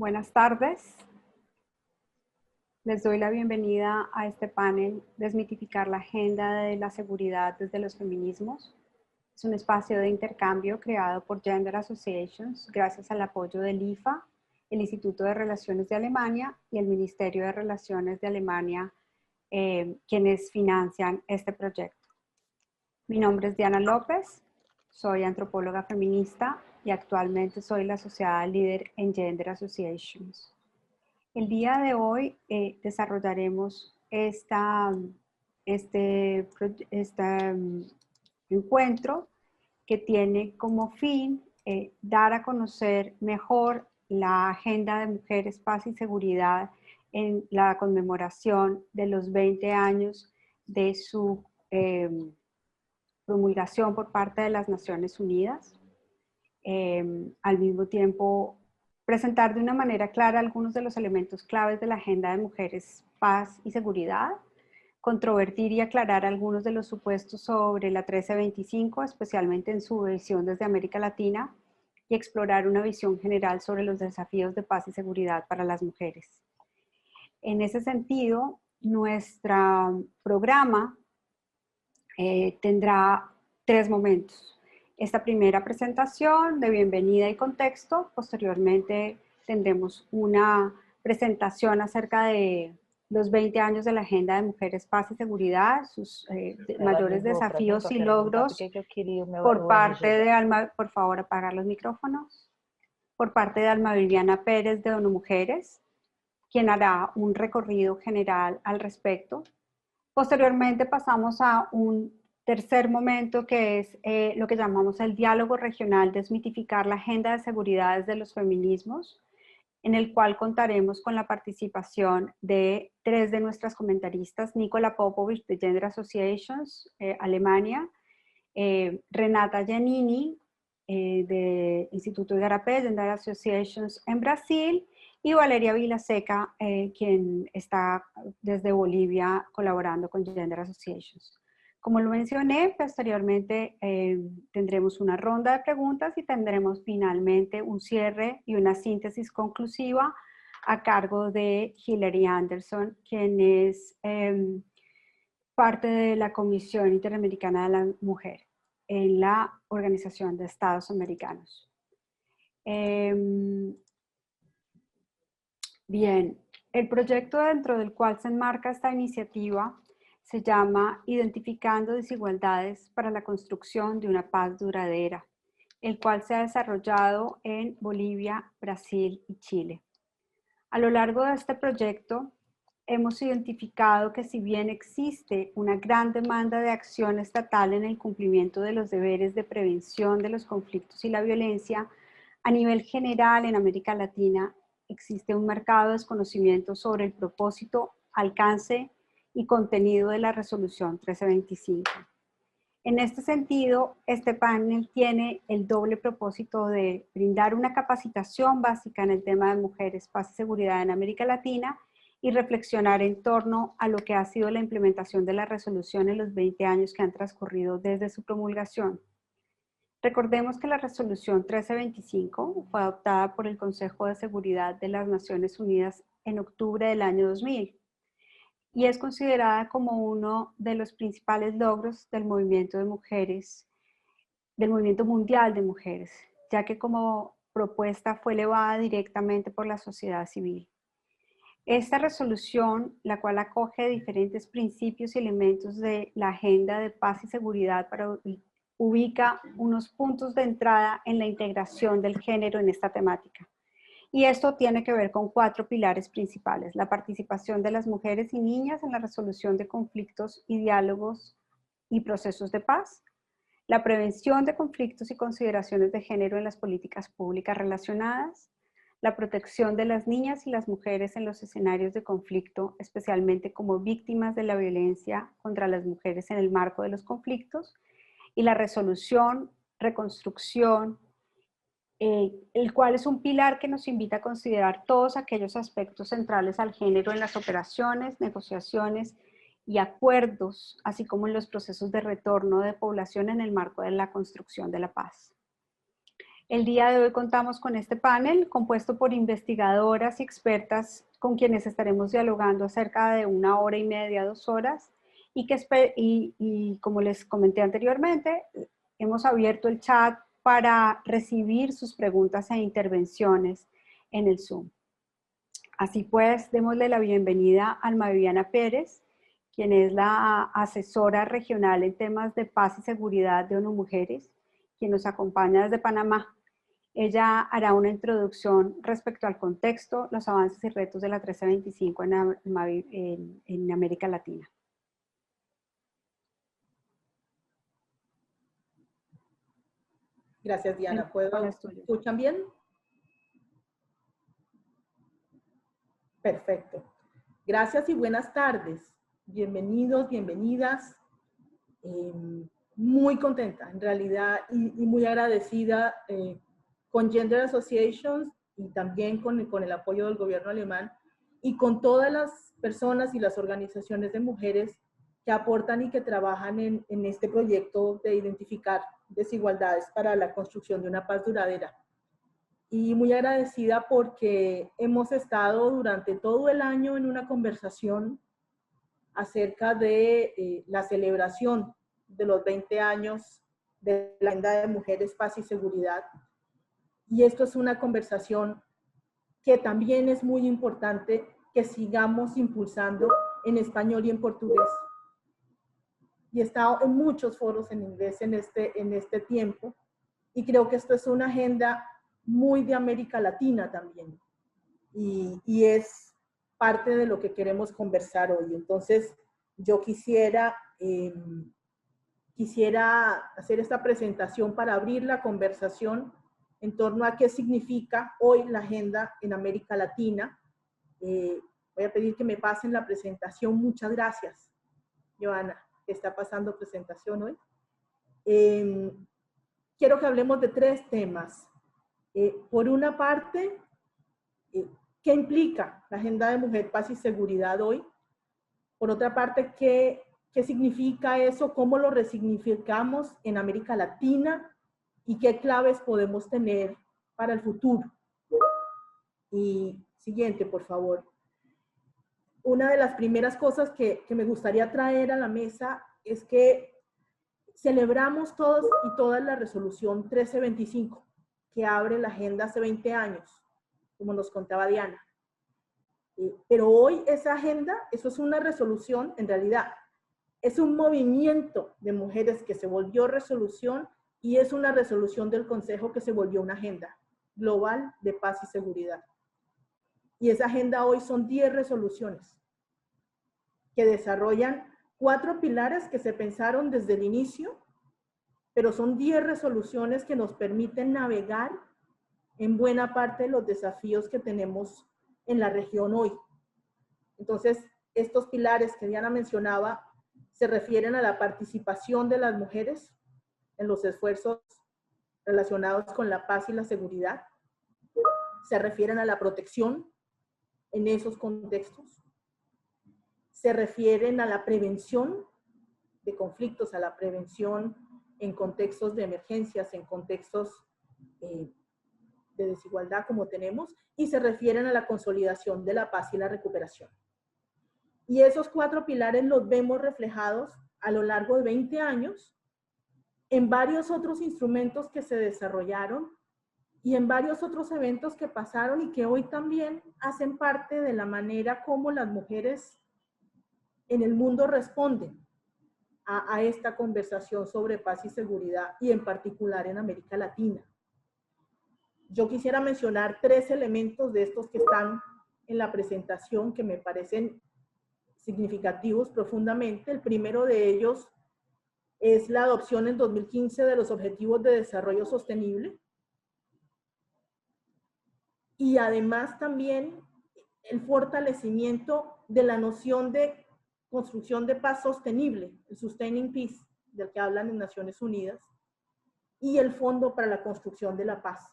Buenas tardes. Les doy la bienvenida a este panel, Desmitificar la agenda de la seguridad desde los feminismos. Es un espacio de intercambio creado por Gender Associations gracias al apoyo del IFA, el Instituto de Relaciones de Alemania y el Ministerio de Relaciones de Alemania, quienes financian este proyecto. Mi nombre es Diana López, soy antropóloga feminista y actualmente soy la asociada líder en Gender Associations. El día de hoy desarrollaremos este encuentro que tiene como fin dar a conocer mejor la agenda de mujeres, paz y seguridad en la conmemoración de los 20 años de su promulgación por parte de las Naciones Unidas. Al mismo tiempo, presentar de una manera clara algunos de los elementos claves de la agenda de mujeres, paz y seguridad, controvertir y aclarar algunos de los supuestos sobre la 1325, especialmente en su visión desde América Latina, y explorar una visión general sobre los desafíos de paz y seguridad para las mujeres. En ese sentido, nuestro programa tendrá 3 momentos. Esta primera presentación de bienvenida y contexto, posteriormente tendremos una presentación acerca de los 20 años de la Agenda de Mujeres, Paz y Seguridad, sus mayores desafíos y logros por parte de Alma, por favor apagar los micrófonos, por parte de Alma Viviana Pérez de ONU Mujeres, quien hará un recorrido general al respecto. Posteriormente pasamos a un tercer momento que es lo que llamamos el diálogo regional, desmitificar la agenda de seguridad desde los feminismos, en el cual contaremos con la participación de 3 de nuestras comentaristas, Nicola Popovich de Gender Associations, Alemania, Renata Giannini de Instituto Igarapé, Gender Associations en Brasil, y Valeria Vilaseca, quien está desde Bolivia colaborando con Gender Associations. Como lo mencioné, posteriormente tendremos una ronda de preguntas y tendremos finalmente un cierre y una síntesis conclusiva a cargo de Hilary Anderson, quien es parte de la Comisión Interamericana de la Mujer en la Organización de Estados Americanos. Bien, el proyecto dentro del cual se enmarca esta iniciativa se llama Identificando Desigualdades para la Construcción de una Paz Duradera, el cual se ha desarrollado en Bolivia, Brasil y Chile. A lo largo de este proyecto hemos identificado que si bien existe una gran demanda de acción estatal en el cumplimiento de los deberes de prevención de los conflictos y la violencia, a nivel general en América Latina existe un marcado desconocimiento sobre el propósito, alcance y contenido de la resolución 1325. En este sentido, este panel tiene el doble propósito de brindar una capacitación básica en el tema de mujeres, paz y seguridad en América Latina y reflexionar en torno a lo que ha sido la implementación de la resolución en los 20 años que han transcurrido desde su promulgación. Recordemos que la resolución 1325 fue adoptada por el Consejo de Seguridad de las Naciones Unidas en octubre del año 2000 y es considerada como uno de los principales logros del movimiento de mujeres, del movimiento mundial de mujeres, ya que como propuesta fue elevada directamente por la sociedad civil. Esta resolución, la cual acoge diferentes principios y elementos de la agenda de paz y seguridad, ubica unos puntos de entrada en la integración del género en esta temática. Y esto tiene que ver con 4 pilares principales: la participación de las mujeres y niñas en la resolución de conflictos y diálogos y procesos de paz, la prevención de conflictos y consideraciones de género en las políticas públicas relacionadas, la protección de las niñas y las mujeres en los escenarios de conflicto, especialmente como víctimas de la violencia contra las mujeres en el marco de los conflictos, y la resolución, reconstrucción, el cual es un pilar que nos invita a considerar todos aquellos aspectos centrales al género en las operaciones, negociaciones y acuerdos, así como en los procesos de retorno de población en el marco de la construcción de la paz. El día de hoy contamos con este panel compuesto por investigadoras y expertas con quienes estaremos dialogando cerca de 1 hora y media, 2 horas, y como les comenté anteriormente, hemos abierto el chat para recibir sus preguntas e intervenciones en el Zoom. Así pues, démosle la bienvenida a Alma Viviana Pérez, quien es la asesora regional en temas de paz y seguridad de ONU Mujeres, quien nos acompaña desde Panamá. Ella hará una introducción respecto al contexto, los avances y retos de la 1325 en América Latina. Gracias, Diana. ¿Escuchan bien? Perfecto. Gracias y buenas tardes. Bienvenidos, bienvenidas. Muy contenta, en realidad, y muy agradecida con Gender Associations y también con el apoyo del gobierno alemán y con todas las personas y las organizaciones de mujeres que aportan y que trabajan en este proyecto de identificar desigualdades para la construcción de una paz duradera. Y muy agradecida porque hemos estado durante todo el año en una conversación acerca de la celebración de los 20 años de la Agenda de Mujeres, Paz y Seguridad. Y esto es una conversación que también es muy importante que sigamos impulsando en español y en portugués. Y he estado en muchos foros en inglés en este tiempo, y creo que esto es una agenda muy de América Latina también. Y es parte de lo que queremos conversar hoy. Entonces, yo quisiera hacer esta presentación para abrir la conversación en torno a qué significa hoy la agenda en América Latina. Voy a pedir que me pasen la presentación. Muchas gracias, Joana, que está pasando presentación hoy. Quiero que hablemos de 3 temas. Por una parte, ¿qué implica la Agenda de Mujer, Paz y Seguridad hoy? Por otra parte, ¿qué significa eso? ¿Cómo lo resignificamos en América Latina? ¿Y qué claves podemos tener para el futuro? Y siguiente, por favor. Una de las primeras cosas que me gustaría traer a la mesa es que celebramos todos y todas la resolución 1325, que abre la agenda hace 20 años, como nos contaba Diana. Pero hoy esa agenda, eso es una resolución, en realidad, es un movimiento de mujeres que se volvió resolución y es una resolución del Consejo que se volvió una agenda global de paz y seguridad. Y esa agenda hoy son 10 resoluciones que desarrollan 4 pilares que se pensaron desde el inicio, pero son 10 resoluciones que nos permiten navegar en buena parte de los desafíos que tenemos en la región hoy. Entonces, estos pilares que Diana mencionaba se refieren a la participación de las mujeres en los esfuerzos relacionados con la paz y la seguridad. Se refieren a la protección en esos contextos. Se refieren a la prevención de conflictos, a la prevención en contextos de emergencias, en contextos de desigualdad como tenemos, y se refieren a la consolidación de la paz y la recuperación. Y esos 4 pilares los vemos reflejados a lo largo de 20 años en varios otros instrumentos que se desarrollaron y en varios otros eventos que pasaron y que hoy también hacen parte de la manera como las mujeres en el mundo responden a esta conversación sobre paz y seguridad, y en particular en América Latina. Yo quisiera mencionar 3 elementos de estos que están en la presentación que me parecen significativos profundamente. El primero de ellos es la adopción en 2015 de los Objetivos de Desarrollo Sostenible, y además también el fortalecimiento de la noción de construcción de paz sostenible, el Sustaining Peace, del que hablan en Naciones Unidas, y el Fondo para la Construcción de la Paz.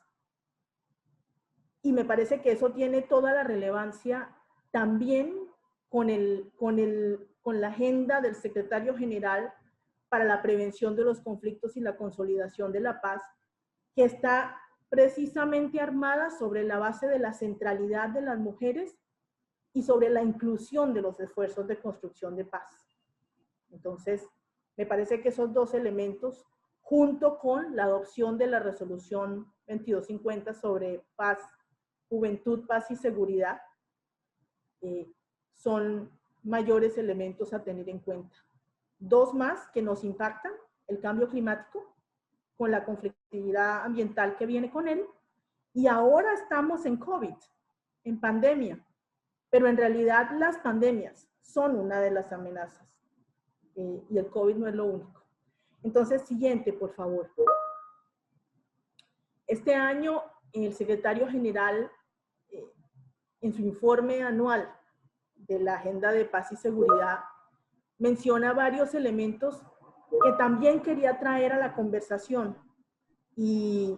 Y me parece que eso tiene toda la relevancia también con la agenda del secretario general para la prevención de los conflictos y la consolidación de la paz, que está precisamente armada sobre la base de la centralidad de las mujeres y sobre la inclusión de los esfuerzos de construcción de paz. Entonces, me parece que esos dos elementos, junto con la adopción de la resolución 2250 sobre paz, juventud, paz y seguridad, son mayores elementos a tener en cuenta. Dos más que nos impactan: el cambio climático, con la conflictividad ambiental que viene con él, y ahora estamos en COVID, en pandemia, pero en realidad las pandemias son una de las amenazas, y el COVID no es lo único. Entonces, siguiente, por favor. Este año, el secretario general, en su informe anual de la Agenda de Paz y Seguridad, menciona varios elementos que también quería traer a la conversación, y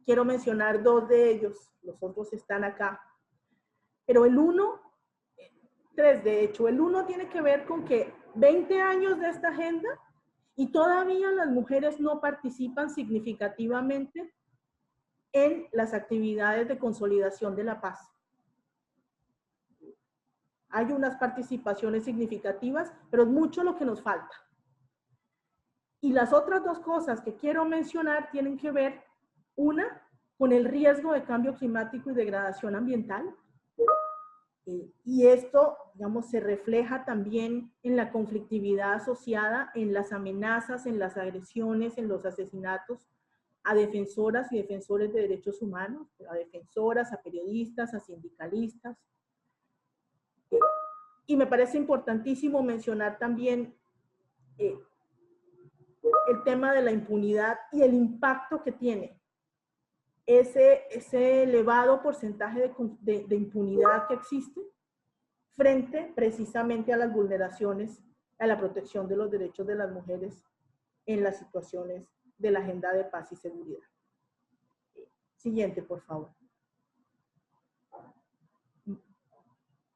quiero mencionar dos de ellos, los otros están acá. Pero tres de hecho, el uno tiene que ver con que 20 años de esta agenda y todavía las mujeres no participan significativamente en las actividades de consolidación de la paz. Hay unas participaciones significativas, pero es mucho lo que nos falta. Y las otras dos cosas que quiero mencionar tienen que ver, una, con el riesgo de cambio climático y degradación ambiental. Y esto, digamos, se refleja también en la conflictividad asociada, en las amenazas, en las agresiones, en los asesinatos a defensoras y defensores de derechos humanos, a defensoras, a periodistas, a sindicalistas. Y me parece importantísimo mencionar también el tema de la impunidad y el impacto que tiene ese elevado porcentaje de impunidad que existe frente precisamente a las vulneraciones a la protección de los derechos de las mujeres en las situaciones de la Agenda de Paz y Seguridad. Siguiente, por favor.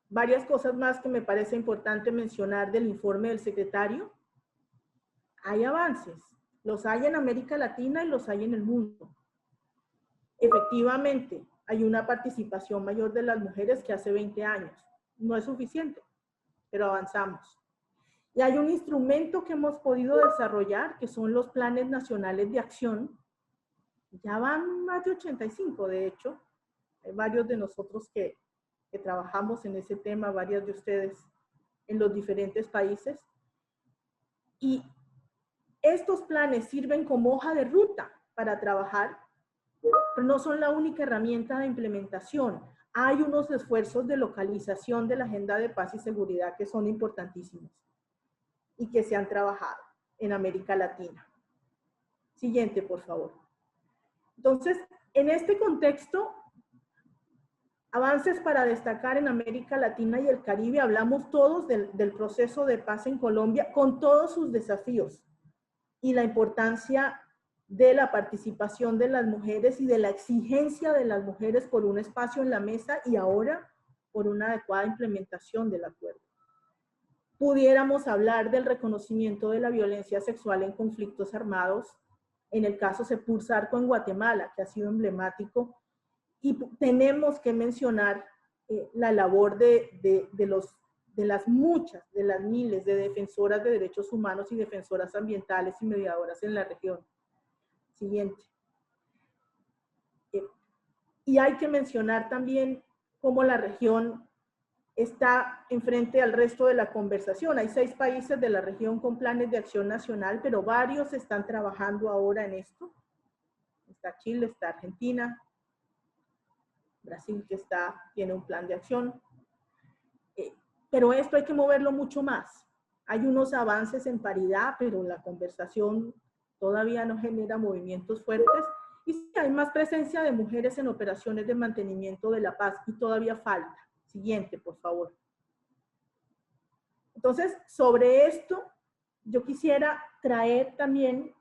Varias cosas más que me parece importante mencionar del informe del secretario. Hay avances, los hay en América Latina y los hay en el mundo. Efectivamente, hay una participación mayor de las mujeres que hace 20 años. No es suficiente, pero avanzamos. Y hay un instrumento que hemos podido desarrollar, que son los planes nacionales de acción. Ya van más de 85, de hecho. Hay varios de nosotros que trabajamos en ese tema, varias de ustedes en los diferentes países. Y estos planes sirven como hoja de ruta para trabajar, pero no son la única herramienta de implementación. Hay unos esfuerzos de localización de la Agenda de Paz y Seguridad que son importantísimos y que se han trabajado en América Latina. Siguiente, por favor. Entonces, en este contexto, avances para destacar en América Latina y el Caribe, hablamos todos del proceso de paz en Colombia con todos sus desafíos y la importancia de la participación de las mujeres y de la exigencia de las mujeres por un espacio en la mesa y ahora por una adecuada implementación del acuerdo. Pudiéramos hablar del reconocimiento de la violencia sexual en conflictos armados, en el caso Sepur Zarco en Guatemala, que ha sido emblemático, y tenemos que mencionar la labor de las muchas, de las miles de defensoras de derechos humanos y defensoras ambientales y mediadoras en la región. Siguiente. Y hay que mencionar también cómo la región está enfrente al resto de la conversación. Hay 6 países de la región con planes de acción nacional, pero varios están trabajando ahora en esto. Está Chile, está Argentina, Brasil que tiene un plan de acción. Pero esto hay que moverlo mucho más. Hay unos avances en paridad, pero la conversación todavía no genera movimientos fuertes. Y sí, hay más presencia de mujeres en operaciones de mantenimiento de la paz y todavía falta. Siguiente, por favor. Entonces, sobre esto, yo quisiera traer también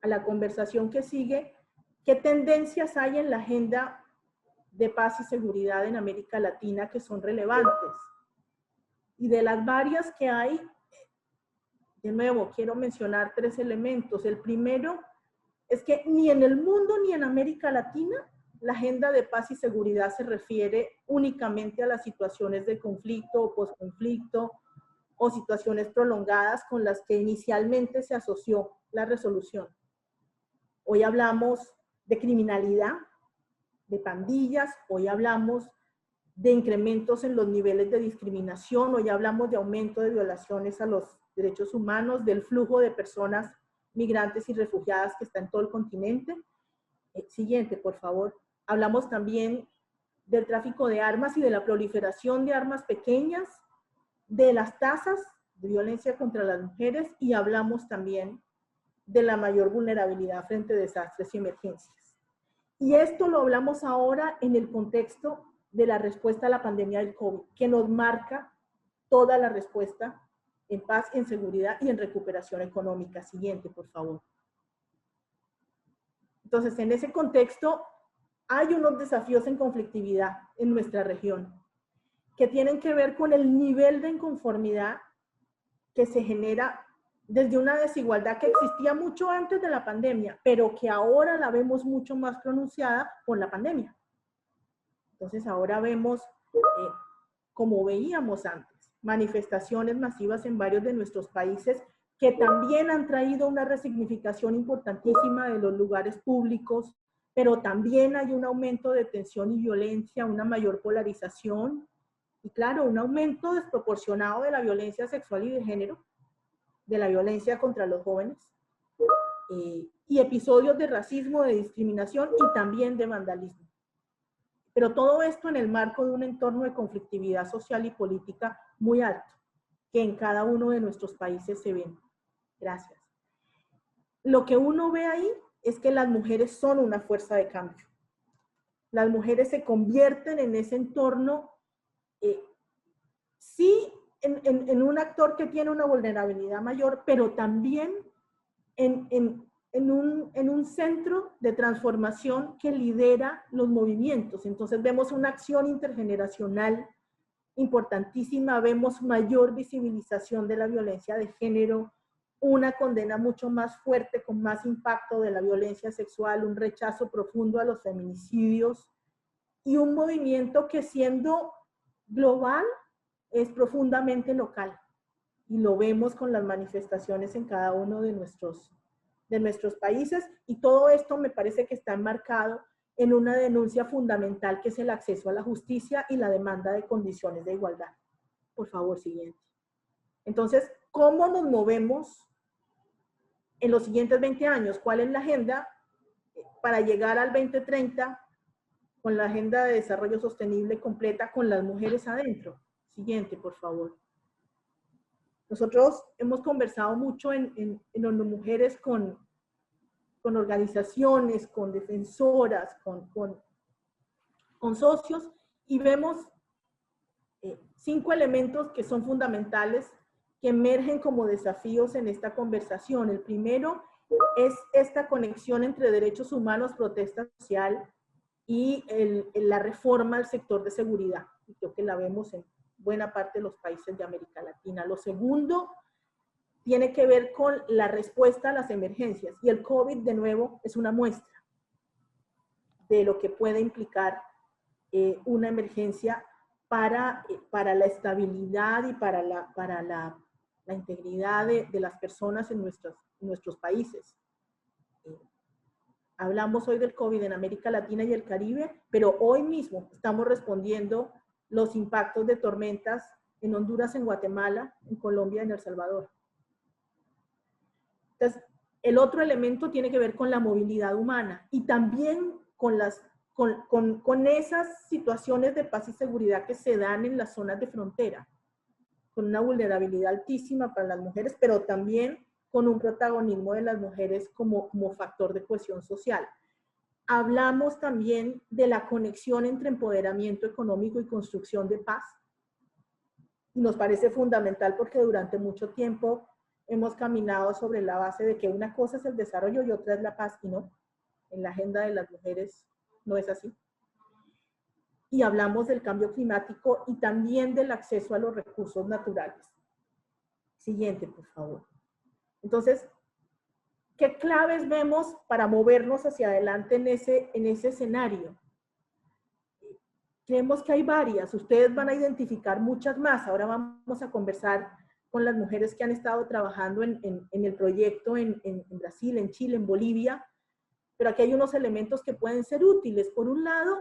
a la conversación que sigue qué tendencias hay en la agenda de paz y seguridad en América Latina que son relevantes. Y de las varias que hay, de nuevo, quiero mencionar 3 elementos. El primero es que ni en el mundo ni en América Latina la agenda de paz y seguridad se refiere únicamente a las situaciones de conflicto o posconflicto o situaciones prolongadas con las que inicialmente se asoció la resolución. Hoy hablamos de criminalidad, de pandillas, hoy hablamos de incrementos en los niveles de discriminación, hoy hablamos de aumento de violaciones a los derechos humanos, del flujo de personas migrantes y refugiadas que está en todo el continente. Siguiente, por favor. Hablamos también del tráfico de armas y de la proliferación de armas pequeñas, de las tasas de violencia contra las mujeres y hablamos también de la mayor vulnerabilidad frente a desastres y emergencias. Y esto lo hablamos ahora en el contexto de la respuesta a la pandemia del COVID, que nos marca toda la respuesta en paz, en seguridad y en recuperación económica. Siguiente, por favor. Entonces, en ese contexto, hay unos desafíos en conflictividad en nuestra región que tienen que ver con el nivel de inconformidad que se genera desde una desigualdad que existía mucho antes de la pandemia, pero que ahora la vemos mucho más pronunciada por la pandemia. Entonces ahora vemos, como veíamos antes, manifestaciones masivas en varios de nuestros países que también han traído una resignificación importantísima de los lugares públicos, pero también hay un aumento de tensión y violencia, una mayor polarización y claro, un aumento desproporcionado de la violencia sexual y de género, de la violencia contra los jóvenes, y episodios de racismo, de discriminación y también de vandalismo. Pero todo esto en el marco de un entorno de conflictividad social y política muy alto, que en cada uno de nuestros países se ven. Gracias. Lo que uno ve ahí es que las mujeres son una fuerza de cambio. Las mujeres se convierten en ese entorno, sí, en un actor que tiene una vulnerabilidad mayor, pero también en un centro de transformación que lidera los movimientos. Entonces vemos una acción intergeneracional importantísima, vemos mayor visibilización de la violencia de género, una condena mucho más fuerte, con más impacto de la violencia sexual, un rechazo profundo a los feminicidios y un movimiento que siendo global es profundamente local. Y lo vemos con las manifestaciones en cada uno de nuestros países y todo esto me parece que está enmarcado en una denuncia fundamental que es el acceso a la justicia y la demanda de condiciones de igualdad. Por favor, siguiente. Entonces, ¿cómo nos movemos en los siguientes 20 años? ¿Cuál es la agenda para llegar al 2030 con la agenda de desarrollo sostenible completa con las mujeres adentro? Siguiente, por favor. Nosotros hemos conversado mucho en ONU Mujeres con organizaciones, con defensoras, con socios, y vemos 5 elementos que son fundamentales, que emergen como desafíos en esta conversación. El primero es esta conexión entre derechos humanos, protesta social y la reforma al sector de seguridad. Y creo que la vemos en buena parte de los países de América Latina. Lo segundo tiene que ver con la respuesta a las emergencias. Y el COVID, de nuevo, es una muestra de lo que puede implicar una emergencia para la estabilidad y para la integridad de las personas en nuestros países. Hablamos hoy del COVID en América Latina y el Caribe, pero hoy mismo estamos respondiendo los impactos de tormentas en Honduras, en Guatemala, en Colombia, en El Salvador. Entonces, el otro elemento tiene que ver con la movilidad humana y también con esas situaciones de paz y seguridad que se dan en las zonas de frontera, con una vulnerabilidad altísima para las mujeres, pero también con un protagonismo de las mujeres como factor de cohesión social. Hablamos también de la conexión entre empoderamiento económico y construcción de paz. Nos parece fundamental porque durante mucho tiempo hemos caminado sobre la base de que una cosa es el desarrollo y otra es la paz, y no, en la agenda de las mujeres no es así. Y hablamos del cambio climático y también del acceso a los recursos naturales. Siguiente, por favor. Entonces, ¿Qué claves vemos para movernos hacia adelante en ese escenario? Creemos que hay varias. Ustedes van a identificar muchas más. Ahora vamos a conversar con las mujeres que han estado trabajando en el proyecto en Brasil, en Chile, en Bolivia. Pero aquí hay unos elementos que pueden ser útiles. Por un lado,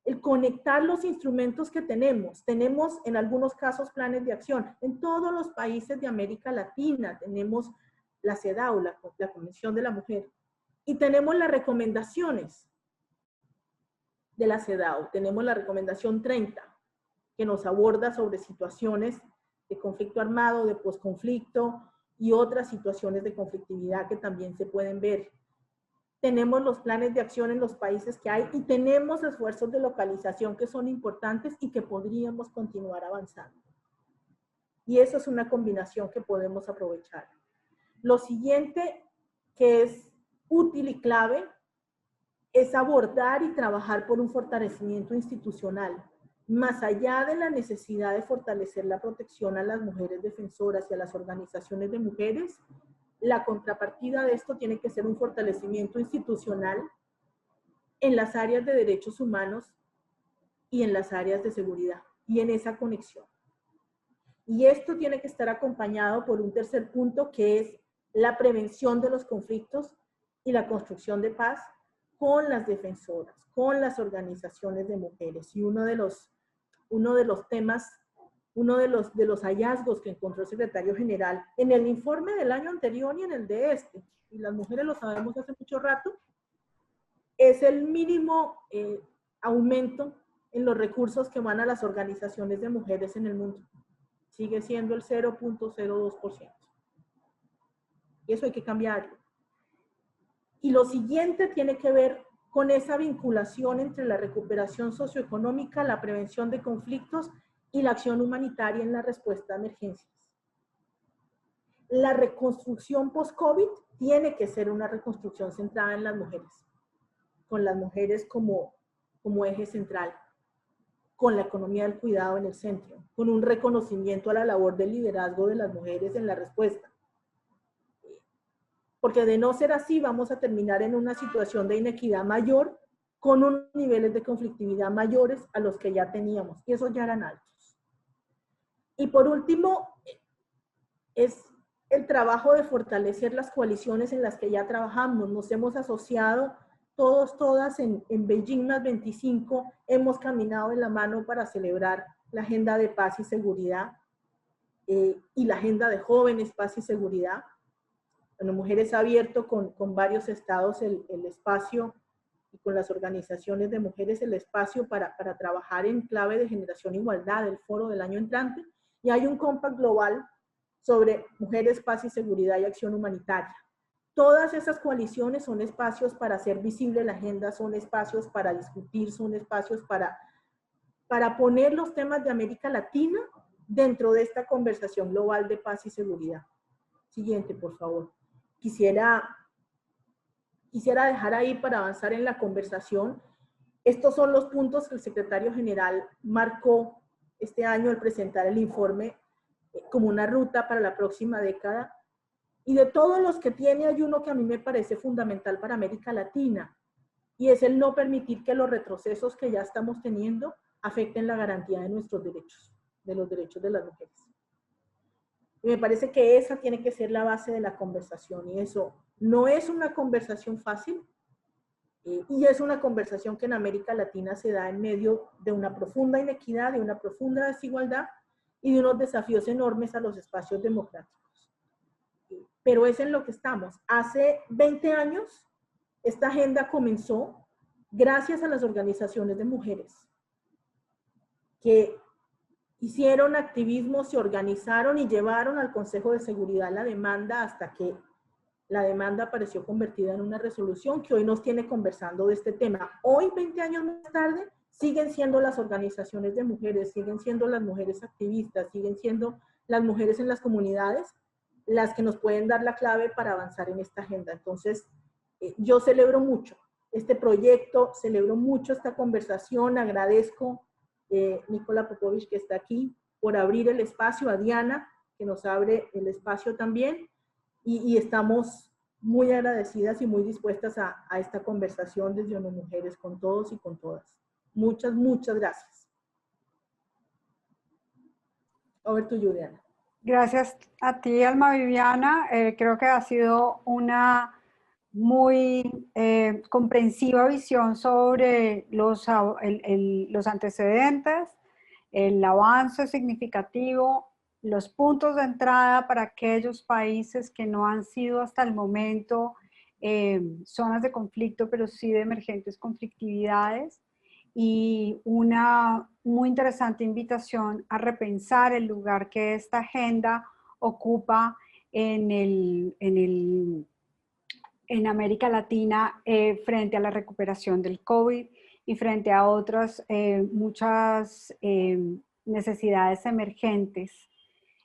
el conectar los instrumentos que tenemos. Tenemos en algunos casos planes de acción. En todos los países de América Latina tenemos la CEDAW, la Convención de la Mujer. Y tenemos las recomendaciones de la CEDAW. Tenemos la recomendación 30, que nos aborda sobre situaciones de conflicto armado, de posconflicto y otras situaciones de conflictividad que también se pueden ver. Tenemos los planes de acción en los países que hay y tenemos esfuerzos de localización que son importantes y que podríamos continuar avanzando. Y eso es una combinación que podemos aprovechar. Lo siguiente que es útil y clave es abordar y trabajar por un fortalecimiento institucional, más allá de la necesidad de fortalecer la protección a las mujeres defensoras y a las organizaciones de mujeres. La contrapartida de esto tiene que ser un fortalecimiento institucional en las áreas de derechos humanos y en las áreas de seguridad y en esa conexión. Y esto tiene que estar acompañado por un tercer punto que es la prevención de los conflictos y la construcción de paz con las defensoras, con las organizaciones de mujeres. Y uno de los temas, uno de los hallazgos que encontró el secretario general en el informe del año anterior y en el de este, y las mujeres lo sabemos hace mucho rato, es el mínimo aumento en los recursos que van a las organizaciones de mujeres en el mundo. Sigue siendo el 0.02%. Y eso hay que cambiarlo. Y lo siguiente tiene que ver con esa vinculación entre la recuperación socioeconómica, la prevención de conflictos y la acción humanitaria en la respuesta a emergencias. La reconstrucción post-COVID tiene que ser una reconstrucción centrada en las mujeres, con las mujeres como eje central, con la economía del cuidado en el centro, con un reconocimiento a la labor del liderazgo de las mujeres en la respuesta. Porque de no ser así, vamos a terminar en una situación de inequidad mayor, con unos niveles de conflictividad mayores a los que ya teníamos, y esos ya eran altos. Y por último, es el trabajo de fortalecer las coaliciones en las que ya trabajamos. Nos hemos asociado todos, todas en Beijing más 25, hemos caminado de la mano para celebrar la Agenda de Paz y Seguridad y la Agenda de Jóvenes, Paz y Seguridad. Bueno, Mujeres ha abierto con varios estados el espacio y con las organizaciones de mujeres el espacio para trabajar en clave de generación e igualdad, el foro del año entrante, y hay un compact global sobre mujeres, paz y seguridad y acción humanitaria. Todas esas coaliciones son espacios para hacer visible la agenda, son espacios para discutir, son espacios para poner los temas de América Latina dentro de esta conversación global de paz y seguridad. Siguiente, por favor. Quisiera dejar ahí para avanzar en la conversación. Estos son los puntos que el secretario general marcó este año al presentar el informe como una ruta para la próxima década. Y de todos los que tiene, hay uno que a mí me parece fundamental para América Latina, y es el no permitir que los retrocesos que ya estamos teniendo afecten la garantía de nuestros derechos, de los derechos de las mujeres. Y me parece que esa tiene que ser la base de la conversación, y eso no es una conversación fácil, y es una conversación que en América Latina se da en medio de una profunda inequidad, de una profunda desigualdad y de unos desafíos enormes a los espacios democráticos. Pero es en lo que estamos. Hace 20 años, esta agenda comenzó gracias a las organizaciones de mujeres que hicieron activismo, se organizaron y llevaron al Consejo de Seguridad la demanda hasta que la demanda apareció convertida en una resolución que hoy nos tiene conversando de este tema. Hoy, 20 años más tarde, siguen siendo las organizaciones de mujeres, siguen siendo las mujeres activistas, siguen siendo las mujeres en las comunidades las que nos pueden dar la clave para avanzar en esta agenda. Entonces, yo celebro mucho este proyecto, celebro mucho esta conversación, agradezco Nicola Popovich que está aquí por abrir el espacio, a Diana que nos abre el espacio también, y estamos muy agradecidas y muy dispuestas a esta conversación desde ONU Mujeres con todos y con todas. Muchas, muchas gracias. Over to you, Diana. Gracias a ti, Alma Viviana. Creo que ha sido una muy comprensiva visión sobre los antecedentes, el avance significativo, los puntos de entrada para aquellos países que no han sido hasta el momento zonas de conflicto, pero sí de emergentes conflictividades, y una muy interesante invitación a repensar el lugar que esta agenda ocupa en América Latina frente a la recuperación del COVID y frente a otras muchas necesidades emergentes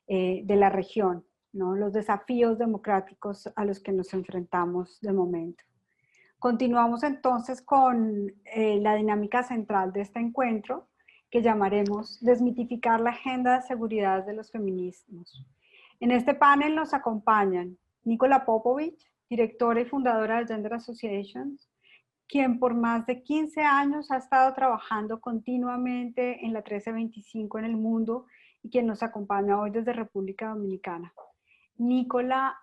de la región, ¿no? Los desafíos democráticos a los que nos enfrentamos de momento. Continuamos entonces con la dinámica central de este encuentro, que llamaremos Desmitificar la agenda de seguridad de los feminismos. En este panel nos acompañan Nicola Popovich, directora y fundadora de Gender Associations, quien por más de 15 años ha estado trabajando continuamente en la 1325 en el mundo y quien nos acompaña hoy desde República Dominicana. Nicola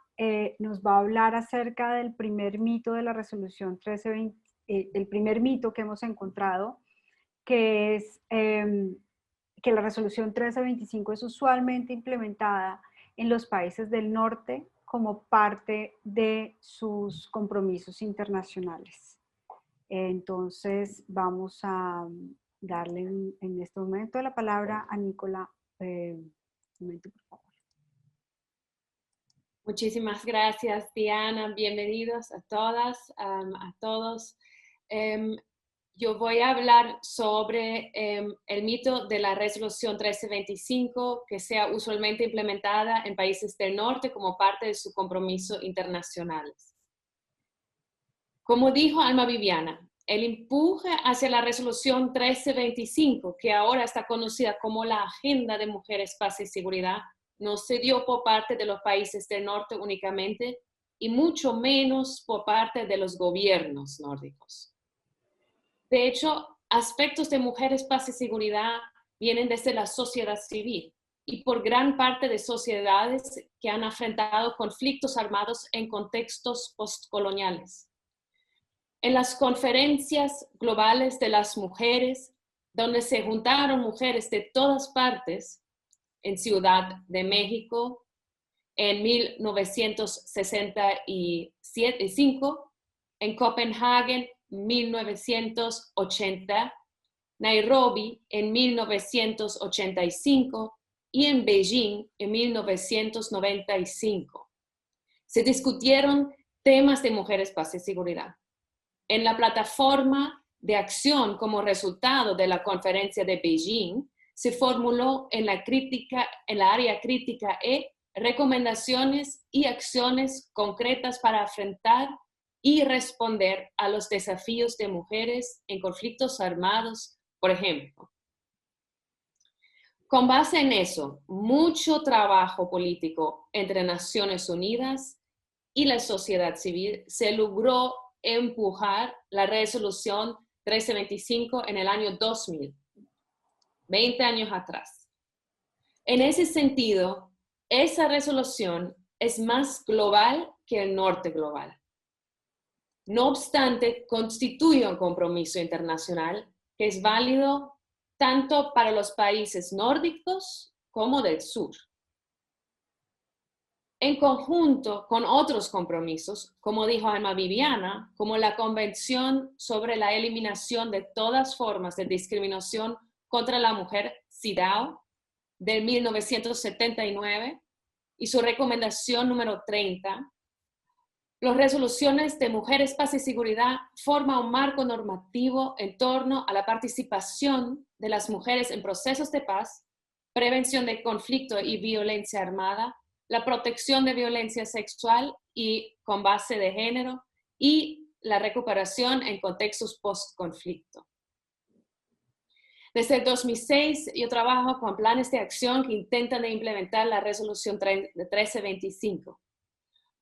nos va a hablar acerca del primer mito de la resolución 1320, el primer mito que hemos encontrado, que es que la resolución 1325 es usualmente implementada en los países del norte como parte de sus compromisos internacionales. Entonces vamos a darle en este momento la palabra a Nicola. Un momento, por favor. Muchísimas gracias, Diana. Bienvenidos a todas, a todos. Yo voy a hablar sobre el mito de la resolución 1325, que sea usualmente implementada en países del norte como parte de sus compromisos internacionales. Como dijo Alma Viviana, el empuje hacia la resolución 1325, que ahora está conocida como la Agenda de Mujeres, Paz y Seguridad, no se dio por parte de los países del norte únicamente y mucho menos por parte de los gobiernos nórdicos. De hecho, aspectos de mujeres, paz y seguridad vienen desde la sociedad civil y por gran parte de sociedades que han enfrentado conflictos armados en contextos postcoloniales. En las conferencias globales de las mujeres, donde se juntaron mujeres de todas partes, en Ciudad de México en 1965, en Copenhague 1980, Nairobi en 1985 y en Beijing en 1995. Se discutieron temas de mujeres, paz y seguridad. En la plataforma de acción como resultado de la conferencia de Beijing, se formuló en la área crítica recomendaciones y acciones concretas para enfrentar y responder a los desafíos de mujeres en conflictos armados, por ejemplo. Con base en eso, mucho trabajo político entre Naciones Unidas y la sociedad civil se logró empujar la resolución 1325 en el año 2000. 20 años atrás. En ese sentido, esa resolución es más global que el norte global. No obstante, constituye un compromiso internacional que es válido tanto para los países nórdicos como del sur. En conjunto con otros compromisos, como dijo Alma Viviana, como la Convención sobre la Eliminación de todas formas de discriminación contra la mujer, CEDAW, de 1979, y su recomendación número 30, las resoluciones de Mujeres, Paz y Seguridad forman un marco normativo en torno a la participación de las mujeres en procesos de paz, prevención de conflicto y violencia armada, la protección de violencia sexual y con base de género, y la recuperación en contextos post-conflicto. Desde el 2006, yo trabajo con planes de acción que intentan implementar la resolución 1325.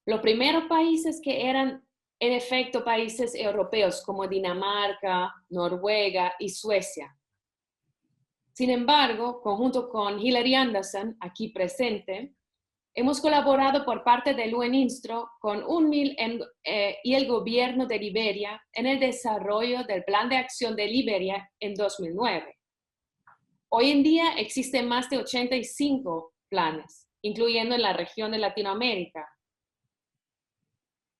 Los primeros países que eran en efecto países europeos como Dinamarca, Noruega y Suecia. Sin embargo, conjunto con Hilary Anderson, aquí presente, hemos colaborado por parte del UNINSTRO con UNMIL y el gobierno de Liberia en el desarrollo del Plan de Acción de Liberia en 2009. Hoy en día existen más de 85 planes, incluyendo en la región de Latinoamérica.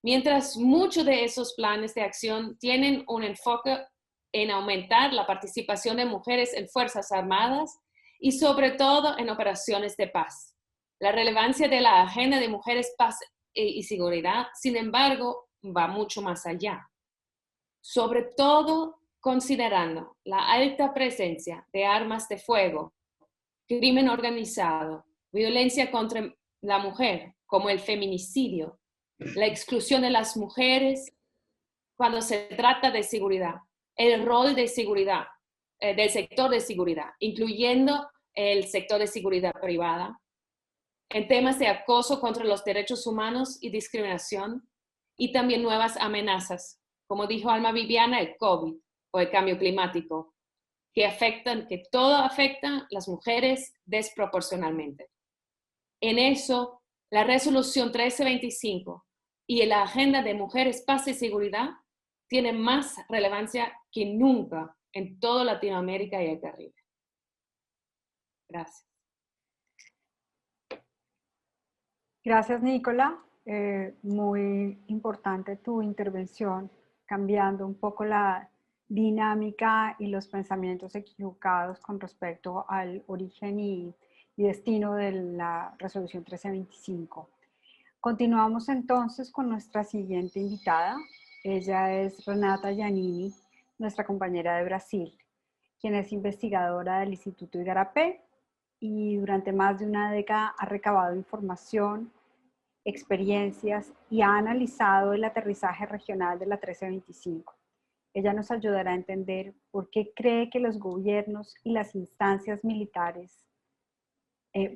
Mientras muchos de esos planes de acción tienen un enfoque en aumentar la participación de mujeres en Fuerzas Armadas y sobre todo en operaciones de paz. La relevancia de la Agenda de Mujeres, Paz y Seguridad, sin embargo, va mucho más allá. Sobre todo considerando la alta presencia de armas de fuego, crimen organizado, violencia contra la mujer, como el feminicidio, la exclusión de las mujeres cuando se trata de seguridad, el rol de seguridad, del sector de seguridad, incluyendo el sector de seguridad privada, en temas de acoso contra los derechos humanos y discriminación, y también nuevas amenazas, como dijo Alma Viviana, el COVID o el cambio climático, que todo afecta a las mujeres desproporcionalmente. En eso, la resolución 1325 y la Agenda de Mujeres, Paz y Seguridad tienen más relevancia que nunca en toda Latinoamérica y el Caribe. Gracias. Gracias, Nicola. Muy importante tu intervención, cambiando un poco la dinámica y los pensamientos equivocados con respecto al origen y destino de la resolución 1325. Continuamos entonces con nuestra siguiente invitada. Ella es Renata Giannini, nuestra compañera de Brasil, quien es investigadora del Instituto Igarapé y durante más de una década ha recabado información, experiencias y ha analizado el aterrizaje regional de la 1325. Ella nos ayudará a entender por qué cree que los gobiernos y las instancias militares,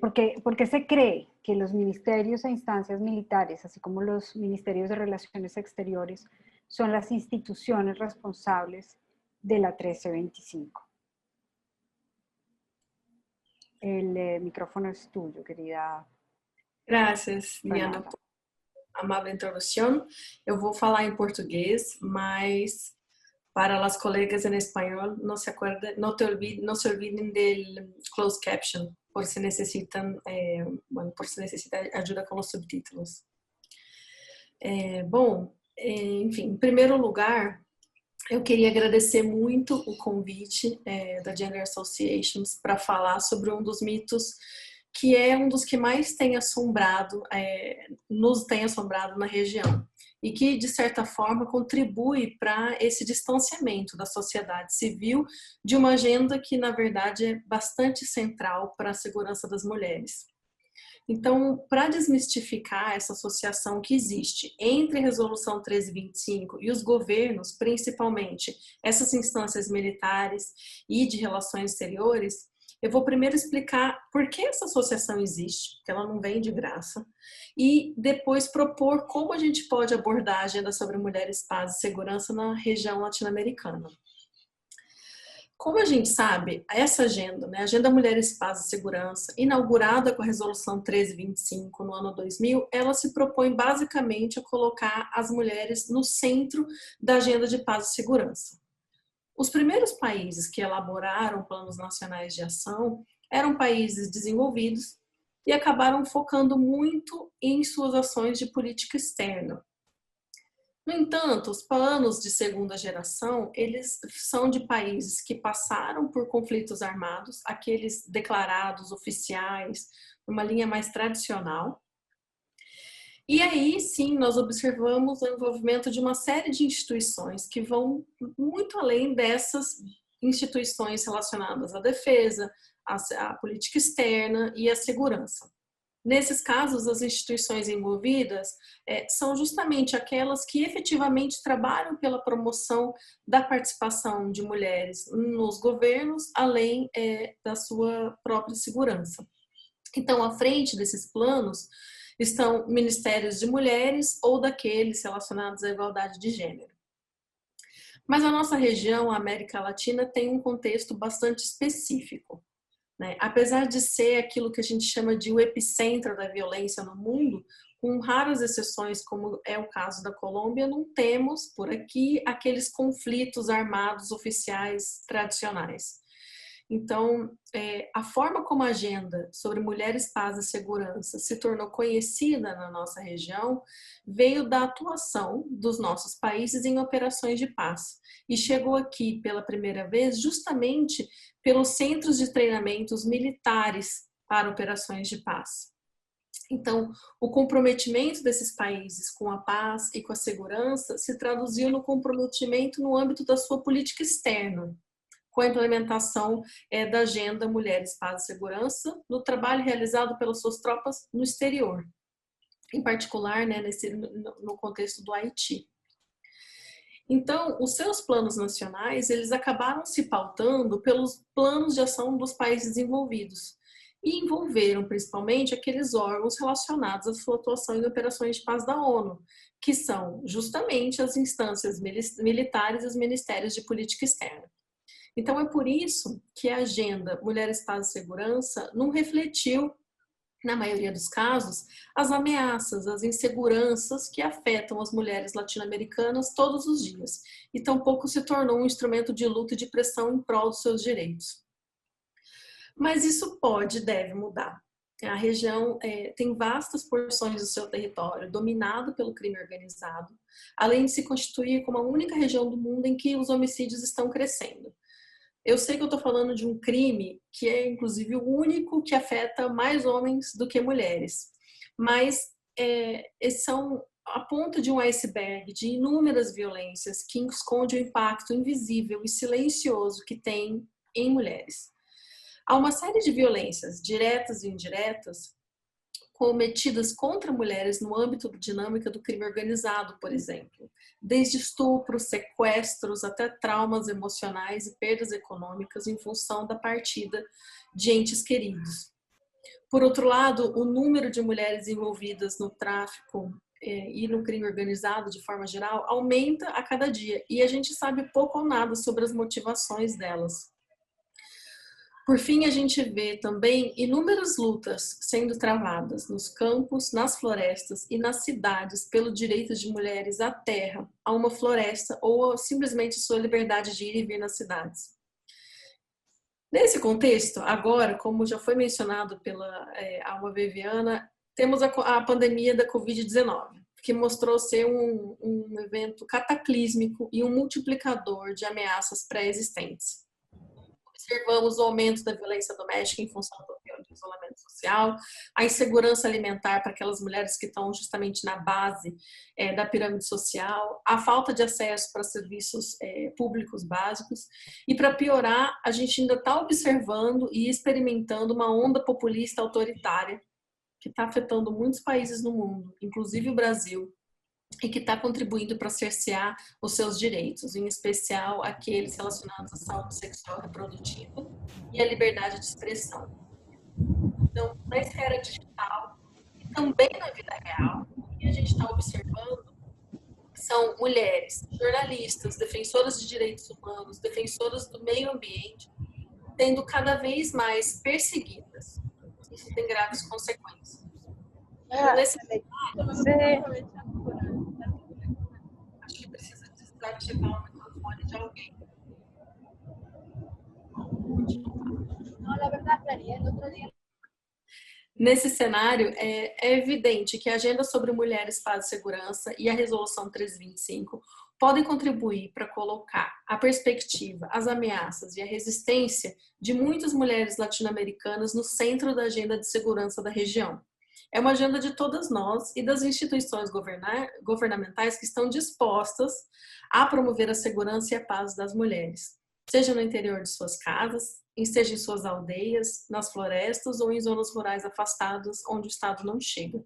por qué se cree que los ministerios e instancias militares, así como los ministerios de Relaciones Exteriores, son las instituciones responsables de la 1325. El micrófono es tuyo, querida. Graças, Diana, por amável introdução. Eu vou falar em português, mas para as colegas em espanhol, não se olvidem do closed caption, por se necessitam ajuda com os subtítulos. Enfim, em primeiro lugar, eu queria agradecer muito o convite da Gender Associations para falar sobre um dos mitos que é um dos que mais nos tem assombrado na região e que, de certa forma, contribui para esse distanciamento da sociedade civil de uma agenda que, na verdade, é bastante central para a segurança das mulheres. Então, para desmistificar essa associação que existe entre a Resolução 1325 e os governos, principalmente essas instâncias militares e de relações exteriores, eu vou primeiro explicar por que essa associação existe, porque ela não vem de graça, e depois propor como a gente pode abordar a agenda sobre mulheres, paz e segurança na região latino-americana. Como a gente sabe, essa agenda, a Agenda Mulheres, Paz e Segurança, inaugurada com a Resolução 1325 no ano 2000, ela se propõe basicamente a colocar as mulheres no centro da agenda de paz e segurança. Os primeiros países que elaboraram planos nacionais de ação eram países desenvolvidos e acabaram focando muito em suas ações de política externa. No entanto, os planos de segunda geração, eles são de países que passaram por conflitos armados, aqueles declarados oficiais, numa linha mais tradicional. E aí, sim, nós observamos o envolvimento de uma série de instituições que vão muito além dessas instituições relacionadas à defesa, à política externa e à segurança. Nesses casos, as instituições envolvidas são justamente aquelas que efetivamente trabalham pela promoção da participação de mulheres nos governos, além da sua própria segurança. Então, à frente desses planos, estão ministérios de mulheres ou daqueles relacionados à igualdade de gênero. Mas a nossa região, a América Latina, tem um contexto bastante específico, né? Apesar de ser aquilo que a gente chama de o epicentro da violência no mundo, com raras exceções, como é o caso da Colômbia, não temos por aqui aqueles conflitos armados oficiais tradicionais. Então, a forma como a agenda sobre mulheres, paz e segurança se tornou conhecida na nossa região veio da atuação dos nossos países em operações de paz e chegou aqui pela primeira vez justamente pelos centros de treinamentos militares para operações de paz. Então, o comprometimento desses países com a paz e com a segurança se traduziu no comprometimento no âmbito da sua política externa, com a implementação da Agenda Mulheres, Paz e Segurança, no trabalho realizado pelas suas tropas no exterior, em particular, né, no contexto do Haiti. Então, os seus planos nacionais, eles acabaram se pautando pelos planos de ação dos países envolvidos e envolveram principalmente aqueles órgãos relacionados à sua atuação em operações de paz da ONU, que são justamente as instâncias militares e os ministérios de política externa. Então, é por isso que a agenda Mulheres, Paz e Segurança não refletiu, na maioria dos casos, as ameaças, as inseguranças que afetam as mulheres latino-americanas todos os dias, e tampouco se tornou um instrumento de luta e de pressão em prol dos seus direitos. Mas isso pode e deve mudar. A região tem vastas porções do seu território dominado pelo crime organizado, além de se constituir como a única região do mundo em que os homicídios estão crescendo. Eu sei que eu estou falando de um crime que é, inclusive, o único que afeta mais homens do que mulheres. Mas esses são a ponta de um iceberg de inúmeras violências que esconde o impacto invisível e silencioso que tem em mulheres. Há uma série de violências, diretas e indiretas, cometidas contra mulheres no âmbito da dinâmica do crime organizado, por exemplo. Desde estupros, sequestros, até traumas emocionais e perdas econômicas em função da partida de entes queridos. Por outro lado, o número de mulheres envolvidas no tráfico e no crime organizado, de forma geral, aumenta a cada dia. E a gente sabe pouco ou nada sobre as motivações delas. Por fim, a gente vê também inúmeras lutas sendo travadas nos campos, nas florestas e nas cidades pelo direito de mulheres à terra, a uma floresta ou simplesmente sua liberdade de ir e vir nas cidades. Nesse contexto, agora, como já foi mencionado pela Alma Viviana, temos a pandemia da Covid-19, que mostrou ser um evento cataclísmico e um multiplicador de ameaças pré-existentes. Observamos o aumento da violência doméstica em função do isolamento social, a insegurança alimentar para aquelas mulheres que estão justamente na base da pirâmide social, a falta de acesso para serviços públicos básicos e, para piorar, a gente ainda está observando e experimentando uma onda populista autoritária que está afetando muitos países no mundo, inclusive o Brasil, e que está contribuindo para cercear os seus direitos, em especial aqueles relacionados à saúde sexual e reprodutiva e à liberdade de expressão. Então, na esfera digital e também na vida real, o que a gente está observando são mulheres, jornalistas, defensoras de direitos humanos, defensoras do meio ambiente, sendo cada vez mais perseguidas. Isso tem graves consequências. Nesse acho que precisa desativar o microfone de alguém. Nesse cenário, é evidente que a Agenda sobre Mulheres, Paz e Segurança e a Resolução 1325 podem contribuir para colocar a perspectiva, as ameaças e a resistência de muitas mulheres latino-americanas no centro da agenda de segurança da região. É uma agenda de todas nós e das instituições governamentais que estão dispostas a promover a segurança e a paz das mulheres, seja no interior de suas casas, seja em suas aldeias, nas florestas ou em zonas rurais afastadas onde o Estado não chega.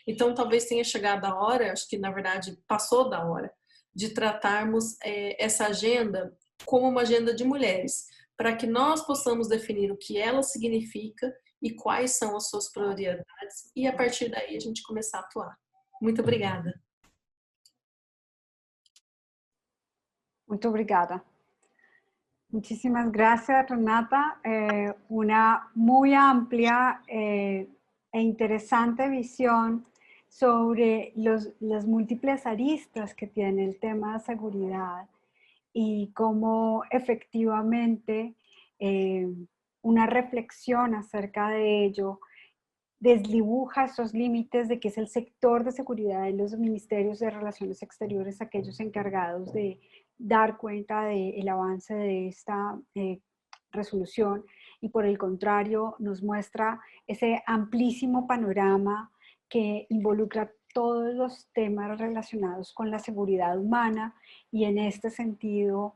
Então, talvez tenha chegado a hora, acho que na verdade passou da hora, de tratarmos essa agenda como uma agenda de mulheres, para que nós possamos definir o que ela significa e quais são as suas prioridades, e a partir daí a gente começar a atuar. Muito obrigada. Muito obrigada. Muchísimas gracias, Renata. Una muy amplia e interesante visión sobre las múltiples aristas que tiene el tema de seguridad y cómo efectivamente una reflexión acerca de ello desdibuja esos límites de que es el sector de seguridad de los ministerios de Relaciones Exteriores aquellos encargados de dar cuenta del avance de esta resolución, y por el contrario nos muestra ese amplísimo panorama que involucra todos los temas relacionados con la seguridad humana, y en este sentido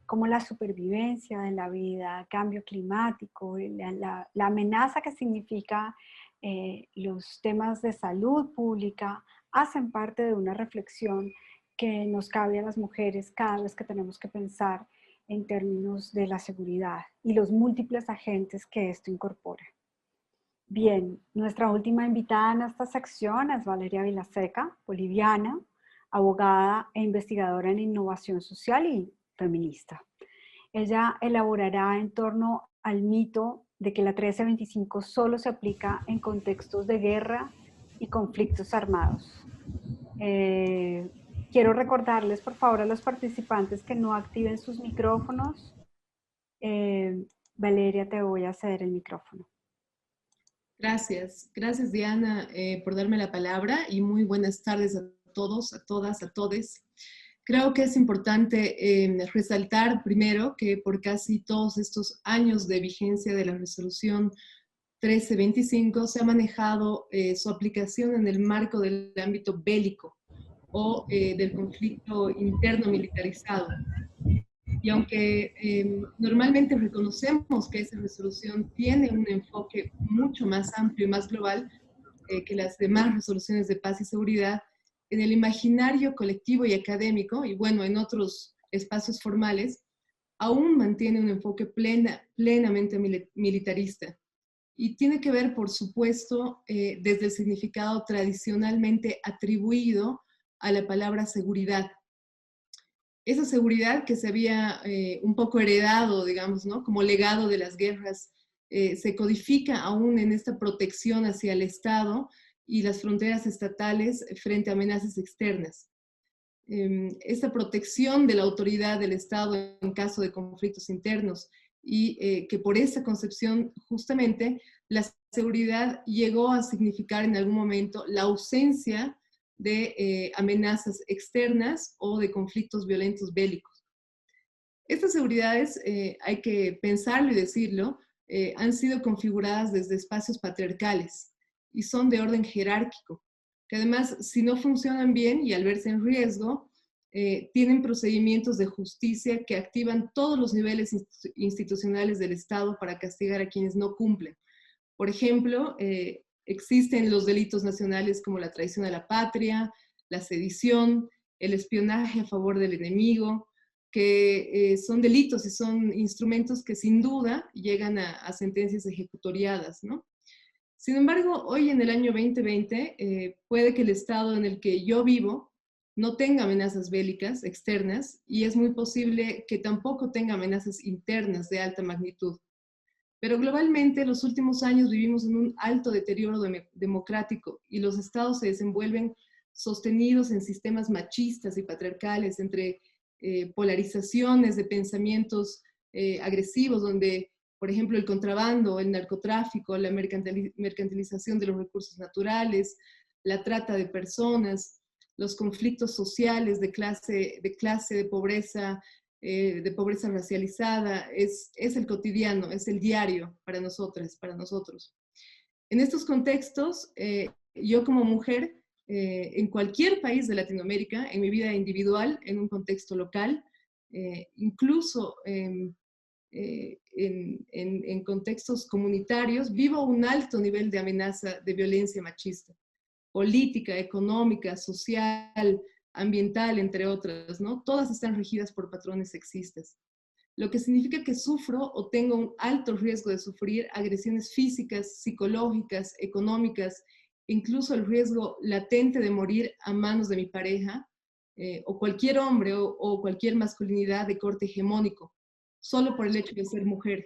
como la supervivencia de la vida, cambio climático, la amenaza que significa los temas de salud pública, hacen parte de una reflexión que nos cabe a las mujeres cada vez que tenemos que pensar en términos de la seguridad y los múltiples agentes que esto incorpora. Bien, nuestra última invitada en esta sección es Valeria Vilaseca, boliviana, abogada e investigadora en innovación social y feminista. Ella elaborará en torno al mito de que la 1325 solo se aplica en contextos de guerra y conflictos armados. Quiero recordarles, por favor, a los participantes que no activen sus micrófonos. Valeria, te voy a ceder el micrófono. Gracias. Gracias, Diana, por darme la palabra, y muy buenas tardes a todos, a todas, a todes. Creo que es importante resaltar primero que por casi todos estos años de vigencia de la resolución 1325 se ha manejado su aplicación en el marco del ámbito bélico o del conflicto interno militarizado. Y aunque normalmente reconocemos que esa resolución tiene un enfoque mucho más amplio y más global que las demás resoluciones de paz y seguridad, en el imaginario colectivo y académico, y bueno, en otros espacios formales, aún mantiene un enfoque plenamente militarista. Y tiene que ver, por supuesto, desde el significado tradicionalmente atribuido a la palabra seguridad. Esa seguridad que se había un poco heredado, digamos, ¿no?, como legado de las guerras, se codifica aún en esta protección hacia el Estado y las fronteras estatales frente a amenazas externas. Esta protección de la autoridad del Estado en caso de conflictos internos, y que por esa concepción justamente la seguridad llegó a significar en algún momento la ausencia de amenazas externas o de conflictos violentos bélicos. Estas seguridades, hay que pensarlo y decirlo, han sido configuradas desde espacios patriarcales y son de orden jerárquico, que además, si no funcionan bien y al verse en riesgo, tienen procedimientos de justicia que activan todos los niveles institucionales del Estado para castigar a quienes no cumplen. Por ejemplo, existen los delitos nacionales como la traición a la patria, la sedición, el espionaje a favor del enemigo, que son delitos y son instrumentos que sin duda llegan a sentencias ejecutoriadas, ¿no? Sin embargo, hoy en el año 2020, puede que el estado en el que yo vivo no tenga amenazas bélicas externas, y es muy posible que tampoco tenga amenazas internas de alta magnitud. Pero globalmente, los últimos años vivimos en un alto deterioro democrático, y los estados se desenvuelven sostenidos en sistemas machistas y patriarcales, entre polarizaciones de pensamientos agresivos, donde, por ejemplo, el contrabando, el narcotráfico, la mercantilización de los recursos naturales, la trata de personas, los conflictos sociales de clase, de pobreza racializada, es el cotidiano, es el diario para nosotras, para nosotros. En estos contextos, yo como mujer, en cualquier país de Latinoamérica, en mi vida individual, en un contexto local, incluso en contextos comunitarios, vivo un alto nivel de amenaza de violencia machista, política, económica, social, ambiental, entre otras, ¿no? Todas están regidas por patrones sexistas. lo que significa que sufro o tengo un alto riesgo de sufrir agresiones físicas, psicológicas, económicas, incluso el riesgo latente de morir a manos de mi pareja, o cualquier hombre o cualquier masculinidad de corte hegemónico, solo por el hecho de ser mujer,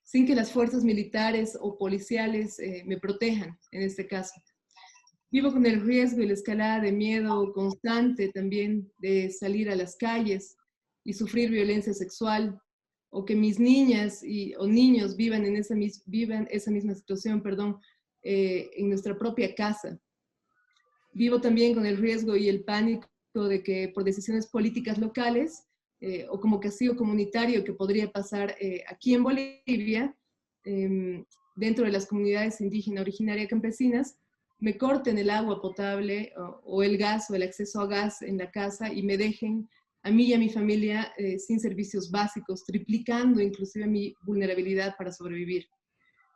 sin que las fuerzas militares o policiales me protejan en este caso. Vivo con el riesgo y la escalada de miedo constante también de salir a las calles y sufrir violencia sexual, o que mis niñas o niños vivan esa misma situación, en nuestra propia casa. Vivo también con el riesgo y el pánico de que por decisiones políticas locales o como castigo comunitario que podría pasar aquí en Bolivia, dentro de las comunidades indígenas originarias campesinas, me corten el agua potable o el gas o el acceso a gas en la casa y me dejen a mí y a mi familia sin servicios básicos, triplicando inclusive mi vulnerabilidad para sobrevivir.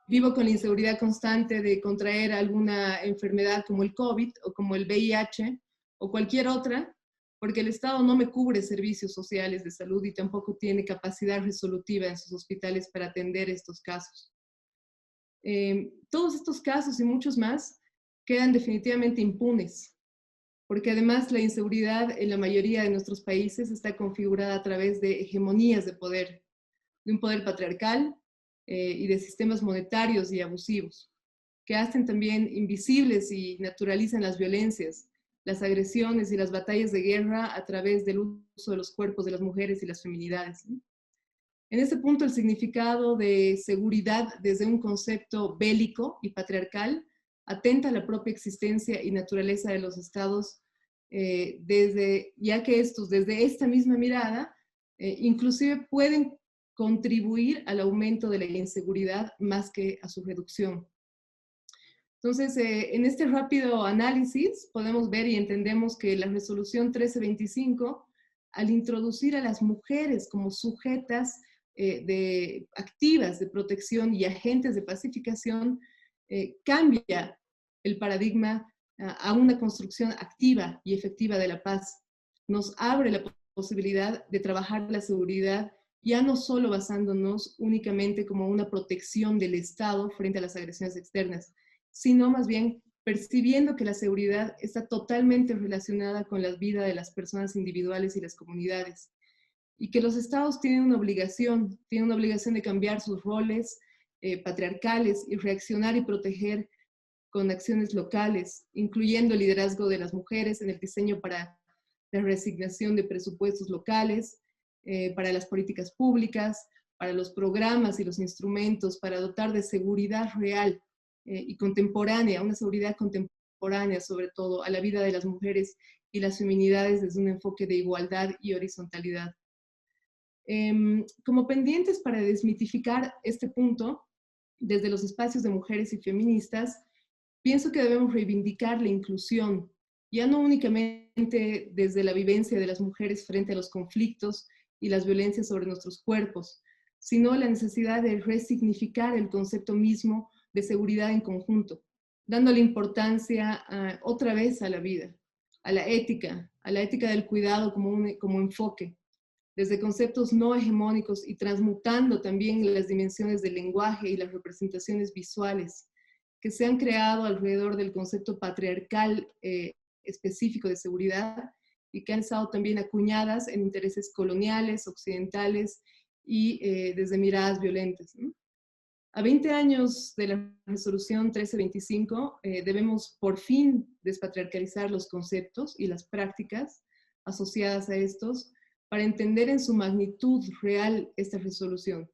Vivo con la inseguridad constante de contraer alguna enfermedad como el COVID o como el VIH o cualquier otra, porque el Estado no me cubre servicios sociales de salud y tampoco tiene capacidad resolutiva en sus hospitales para atender estos casos. Todos estos casos y muchos más quedan definitivamente impunes, porque además la inseguridad en la mayoría de nuestros países está configurada a través de hegemonías de poder, de un poder patriarcal y de sistemas monetarios y abusivos, que hacen también invisibles y naturalizan las violencias, las agresiones y las batallas de guerra a través del uso de los cuerpos de las mujeres y las feminidades. En este punto, el significado de seguridad desde un concepto bélico y patriarcal atenta a la propia existencia y naturaleza de los estados, ya que estos, desde esta misma mirada, inclusive pueden contribuir al aumento de la inseguridad más que a su reducción. Entonces, en este rápido análisis podemos ver y entendemos que la resolución 1325, al introducir a las mujeres como sujetas activas de protección y agentes de pacificación, cambia el paradigma a una construcción activa y efectiva de la paz. Nos abre la posibilidad de trabajar la seguridad ya no solo basándonos únicamente como una protección del Estado frente a las agresiones externas, sino más bien percibiendo que la seguridad está totalmente relacionada con la vida de las personas individuales y las comunidades, y que los estados tienen una obligación de cambiar sus roles patriarcales y reaccionar y proteger con acciones locales, incluyendo el liderazgo de las mujeres en el diseño para la reasignación de presupuestos locales, para las políticas públicas, para los programas y los instrumentos, para dotar de seguridad real y contemporánea, una seguridad contemporánea sobre todo, a la vida de las mujeres y las feminidades desde un enfoque de igualdad y horizontalidad. Como pendientes para desmitificar este punto, desde los espacios de mujeres y feministas, pienso que debemos reivindicar la inclusión, ya no únicamente desde la vivencia de las mujeres frente a los conflictos y las violencias sobre nuestros cuerpos, sino la necesidad de resignificar el concepto mismo de seguridad en conjunto, dándole importancia otra vez a la vida, a la ética del cuidado como enfoque, desde conceptos no hegemónicos y transmutando también las dimensiones del lenguaje y las representaciones visuales que se han creado alrededor del concepto patriarcal específico de seguridad y que han estado también acuñadas en intereses coloniales, occidentales y desde miradas violentas, ¿no? A 20 años de la resolución 1325, debemos por fin despatriarcalizar los conceptos y las prácticas asociadas a estos para entender en su magnitud real esta resolución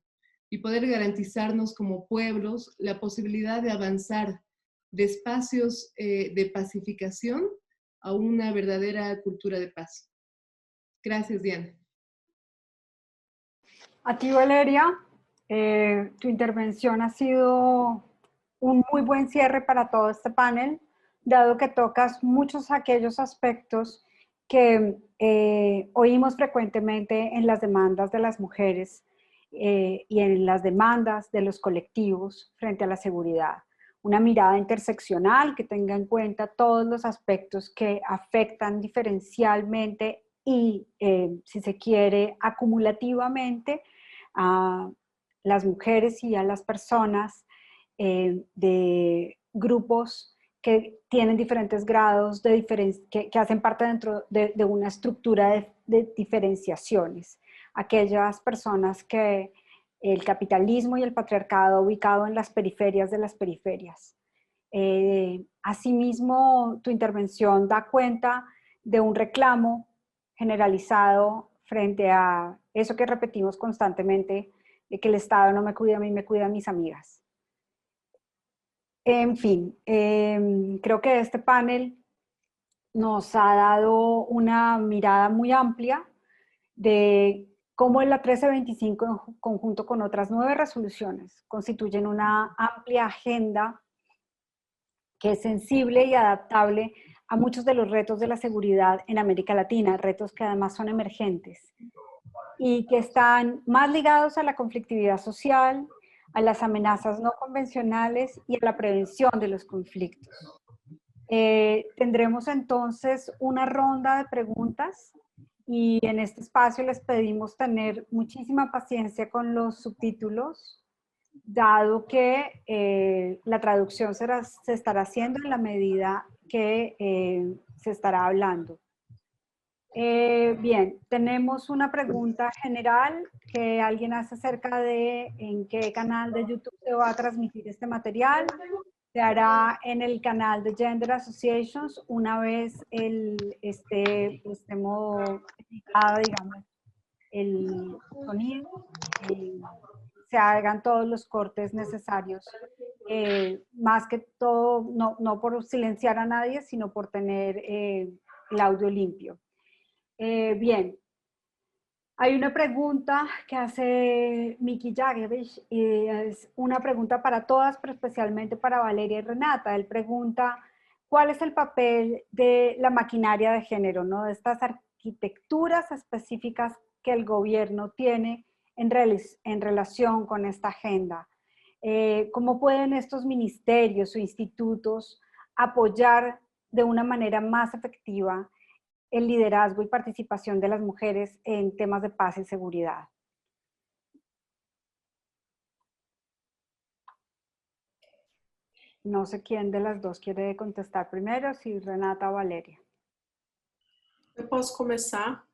y poder garantizarnos como pueblos la posibilidad de avanzar de espacios de pacificación a una verdadera cultura de paz. Gracias, Diana. A ti, Valeria, tu intervención ha sido un muy buen cierre para todo este panel, dado que tocas muchos aquellos aspectos que oímos frecuentemente en las demandas de las mujeres y en las demandas de los colectivos frente a la seguridad. Una mirada interseccional que tenga en cuenta todos los aspectos que afectan diferencialmente y, si se quiere, acumulativamente a las mujeres y a las personas de grupos que tienen diferentes grados de que hacen parte dentro de una estructura de diferenciaciones. Aquellas personas que el capitalismo y el patriarcado ha ubicado en las periferias de las periferias. Asimismo, tu intervención da cuenta de un reclamo generalizado frente a eso que repetimos constantemente, de que el Estado no me cuida a mí, me cuida a mis amigas. En fin, creo que este panel nos ha dado una mirada muy amplia de cómo la 1325 en conjunto con otras 9 resoluciones constituyen una amplia agenda que es sensible y adaptable a muchos de los retos de la seguridad en América Latina, retos que además son emergentes y que están más ligados a la conflictividad social, a las amenazas no convencionales y a la prevención de los conflictos. Tendremos entonces una ronda de preguntas y en este espacio les pedimos tener muchísima paciencia con los subtítulos, dado que la traducción se estará haciendo en la medida que se estará hablando. Bien, tenemos una pregunta general que alguien hace acerca de en qué canal de YouTube se va a transmitir este material. Se hará en el canal de Gender Associations una vez estemos editado, digamos, el sonido, se hagan todos los cortes necesarios, más que todo, no por silenciar a nadie, sino por tener el audio limpio. Bien, hay una pregunta que hace Miki Jagevich y es una pregunta para todas, pero especialmente para Valeria y Renata. Él pregunta, ¿cuál es el papel de la maquinaria de género, ¿no? De estas arquitecturas específicas que el gobierno tiene en relación con esta agenda? ¿Cómo pueden estos ministerios o institutos apoyar de una manera más efectiva el liderazgo y participación de las mujeres en temas de paz y seguridad? No sé quién de las dos quiere contestar primero, si Renata o Valeria. Eu posso começar.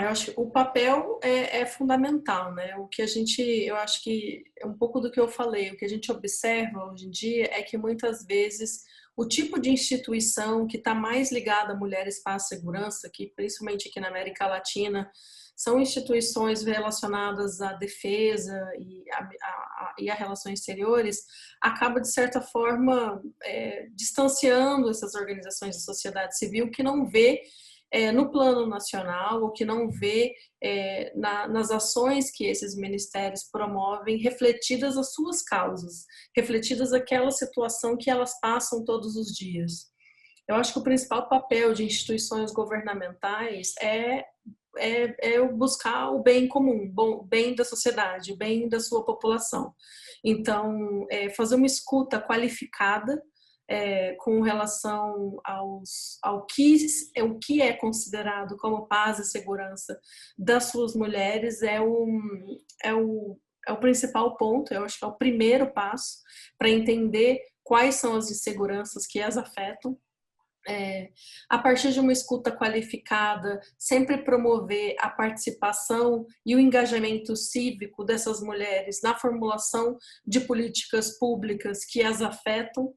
Eu acho que o papel é fundamental, né? O que eu acho que é um pouco do que eu falei, o que a gente observa hoje em dia é que muitas vezes o tipo de instituição que está mais ligada a mulheres, paz e segurança, que principalmente aqui na América Latina, são instituições relacionadas à defesa e a relações exteriores, acaba, de certa forma, distanciando essas organizações da sociedade civil que não vê no plano nacional, ou que não vê nas ações que esses ministérios promovem, refletidas as suas causas, refletidas aquela situação que elas passam todos os dias. Eu acho que o principal papel de instituições governamentais é buscar o bem comum, o bem da sociedade, o bem da sua população. Então, fazer uma escuta qualificada com relação ao que é considerado como paz e segurança das suas mulheres é o principal ponto, eu acho que é o primeiro passo para entender quais são as inseguranças que as afetam. A partir de uma escuta qualificada, sempre promover a participação e o engajamento cívico dessas mulheres na formulação de políticas públicas que as afetam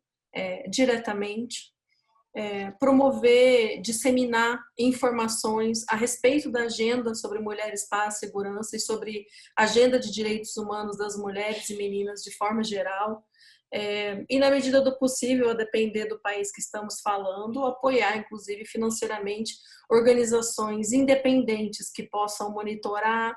diretamente, promover, disseminar informações a respeito da agenda sobre mulheres, paz, segurança e sobre a agenda de direitos humanos das mulheres e meninas de forma geral. E na medida do possível, a depender do país que estamos falando, apoiar inclusive financeiramente organizações independentes que possam monitorar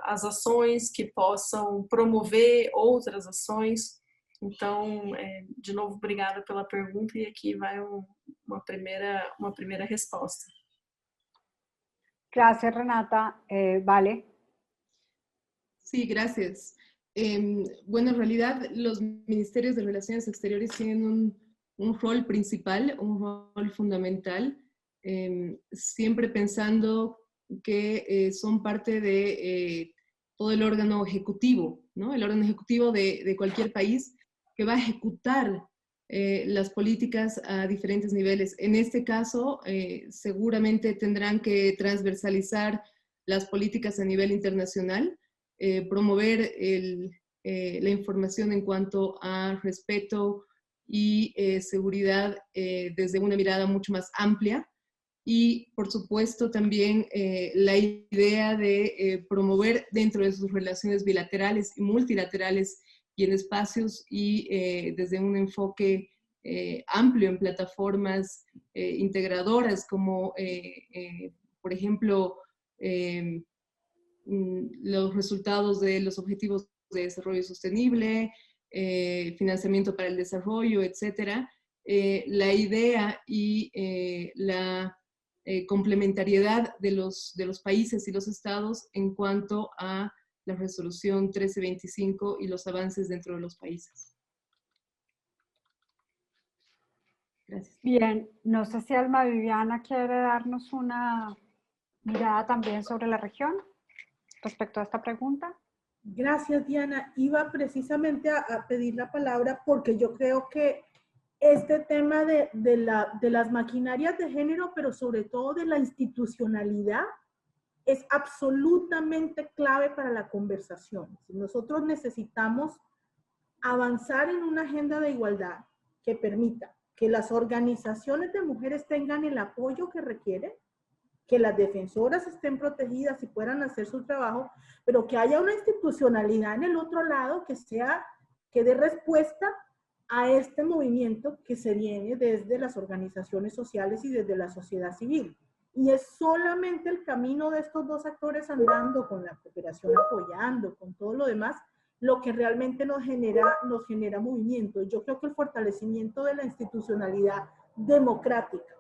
as ações, que possam promover outras ações. Então, de novo, obrigada pela pergunta e aqui vai uma primeira resposta. Gracias, Renata. Vale. Sí, gracias. Bueno, en realidad los ministerios de Relaciones Exteriores tienen un rol principal, un rol fundamental siempre pensando que son parte de todo el órgano ejecutivo, ¿no? El órgano ejecutivo de cualquier país que va a ejecutar las políticas a diferentes niveles. En este caso, seguramente tendrán que transversalizar las políticas a nivel internacional, promover la información en cuanto a respeto y seguridad desde una mirada mucho más amplia. Y, por supuesto, también la idea de promover dentro de sus relaciones bilaterales y multilaterales y en espacios y desde un enfoque amplio en plataformas integradoras como, por ejemplo, los resultados de los objetivos de desarrollo sostenible, financiamiento para el desarrollo, etcétera. La idea y la complementariedad de los países y los estados en cuanto a la resolución 1325 y los avances dentro de los países. Gracias. Bien, no sé si Alma Viviana quiere darnos una mirada también sobre la región respecto a esta pregunta. Gracias, Diana. Iba precisamente a pedir la palabra porque yo creo que este tema de las maquinarias de género, pero sobre todo de la institucionalidad, es absolutamente clave para la conversación. Nosotros necesitamos avanzar en una agenda de igualdad que permita que las organizaciones de mujeres tengan el apoyo que requieren, que las defensoras estén protegidas y puedan hacer su trabajo, pero que haya una institucionalidad en el otro lado que dé respuesta a este movimiento que se viene desde las organizaciones sociales y desde la sociedad civil. Y es solamente el camino de estos dos actores andando con la cooperación, apoyando, con todo lo demás, lo que realmente nos genera movimiento. Yo creo que el fortalecimiento de la institucionalidad democrática,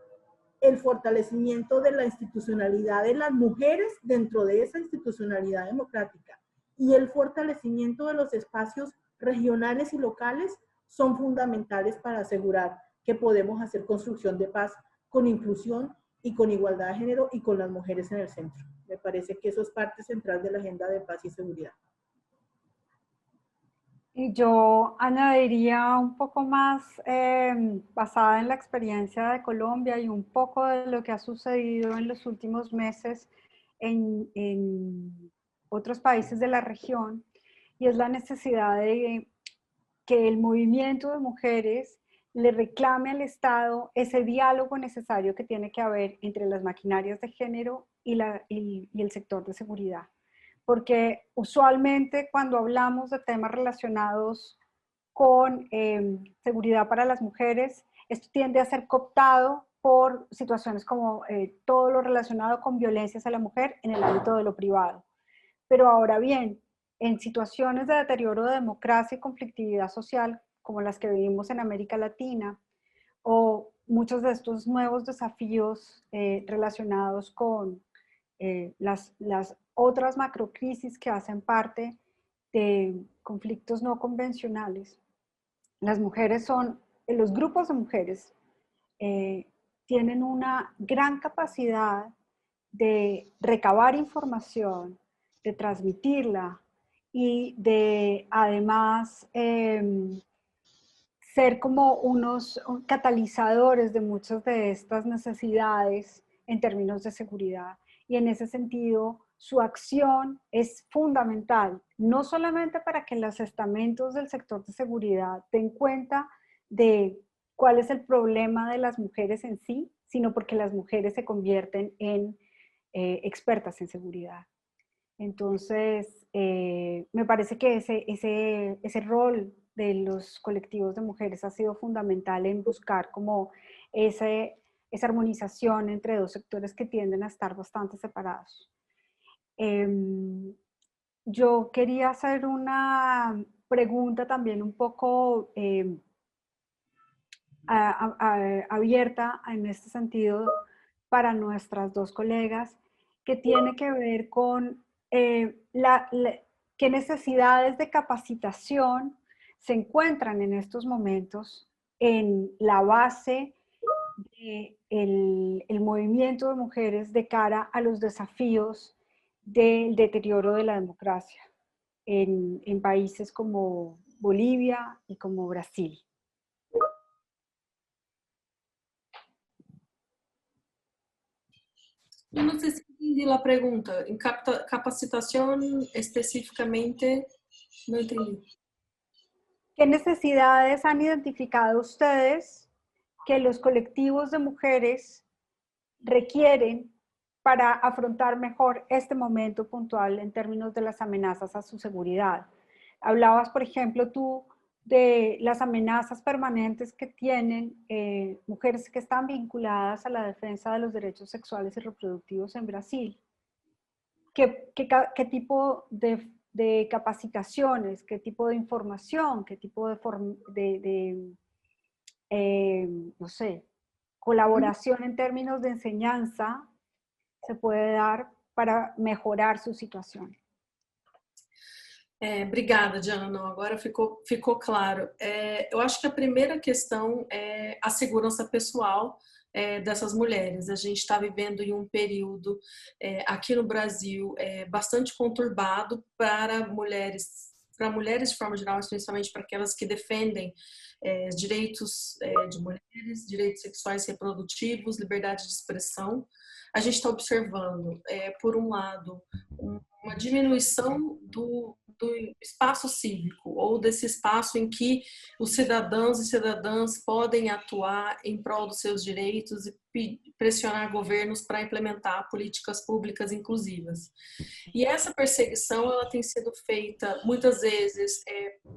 el fortalecimiento de la institucionalidad de las mujeres dentro de esa institucionalidad democrática y el fortalecimiento de los espacios regionales y locales son fundamentales para asegurar que podemos hacer construcción de paz con inclusión y con igualdad de género y con las mujeres en el centro. Me parece que eso es parte central de la agenda de paz y seguridad. Y yo añadiría un poco más basada en la experiencia de Colombia y un poco de lo que ha sucedido en los últimos meses en otros países de la región, y es la necesidad de que el movimiento de mujeres le reclame al Estado ese diálogo necesario que tiene que haber entre las maquinarias de género y el sector de seguridad. Porque usualmente cuando hablamos de temas relacionados con seguridad para las mujeres, esto tiende a ser cooptado por situaciones como todo lo relacionado con violencia hacia la mujer en el ámbito de lo privado. Pero ahora bien, en situaciones de deterioro de democracia y conflictividad social, como las que vivimos en América Latina, o muchos de estos nuevos desafíos relacionados con las otras macrocrisis que hacen parte de conflictos no convencionales, las mujeres los grupos de mujeres tienen una gran capacidad de recabar información, de transmitirla y de además ser como unos catalizadores de muchas de estas necesidades en términos de seguridad. Y en ese sentido, su acción es fundamental, no solamente para que los estamentos del sector de seguridad den cuenta de cuál es el problema de las mujeres en sí, sino porque las mujeres se convierten en expertas en seguridad. Entonces, me parece que ese rol de los colectivos de mujeres ha sido fundamental en buscar como esa armonización entre dos sectores que tienden a estar bastante separados. Yo quería hacer una pregunta también un poco abierta en este sentido para nuestras dos colegas, que tiene que ver con qué necesidades de capacitación se encuentran en estos momentos en la base el movimiento de mujeres de cara a los desafíos del deterioro de la democracia en países como Bolivia y como Brasil. Eu não sei se entendi a pergunta. Em capacitação especificamente, não entendi. ¿Qué necesidades han identificado ustedes que los colectivos de mujeres requieren para afrontar mejor este momento puntual en términos de las amenazas a su seguridad? Hablabas, por ejemplo, tú de las amenazas permanentes que tienen mujeres que están vinculadas a la defensa de los derechos sexuales y reproductivos en Brasil. ¿Qué tipo de capacitaciones, qué tipo de información, qué tipo de no sé, colaboración en términos de enseñanza se puede dar para mejorar su situação? Obrigada, Diana. Não, agora ficou claro. Eu acho que a primeira questão é a segurança pessoal dessas mulheres. A gente está vivendo em um período aqui no Brasil bastante conturbado para mulheres de forma geral, especialmente para aquelas que defendem direitos de mulheres, direitos sexuais e reprodutivos, liberdade de expressão. A gente está observando, por um lado, uma diminuição do espaço cívico, ou desse espaço em que os cidadãos e cidadãs podem atuar em prol dos seus direitos e pressionar governos para implementar políticas públicas inclusivas. E essa perseguição ela tem sido feita muitas vezes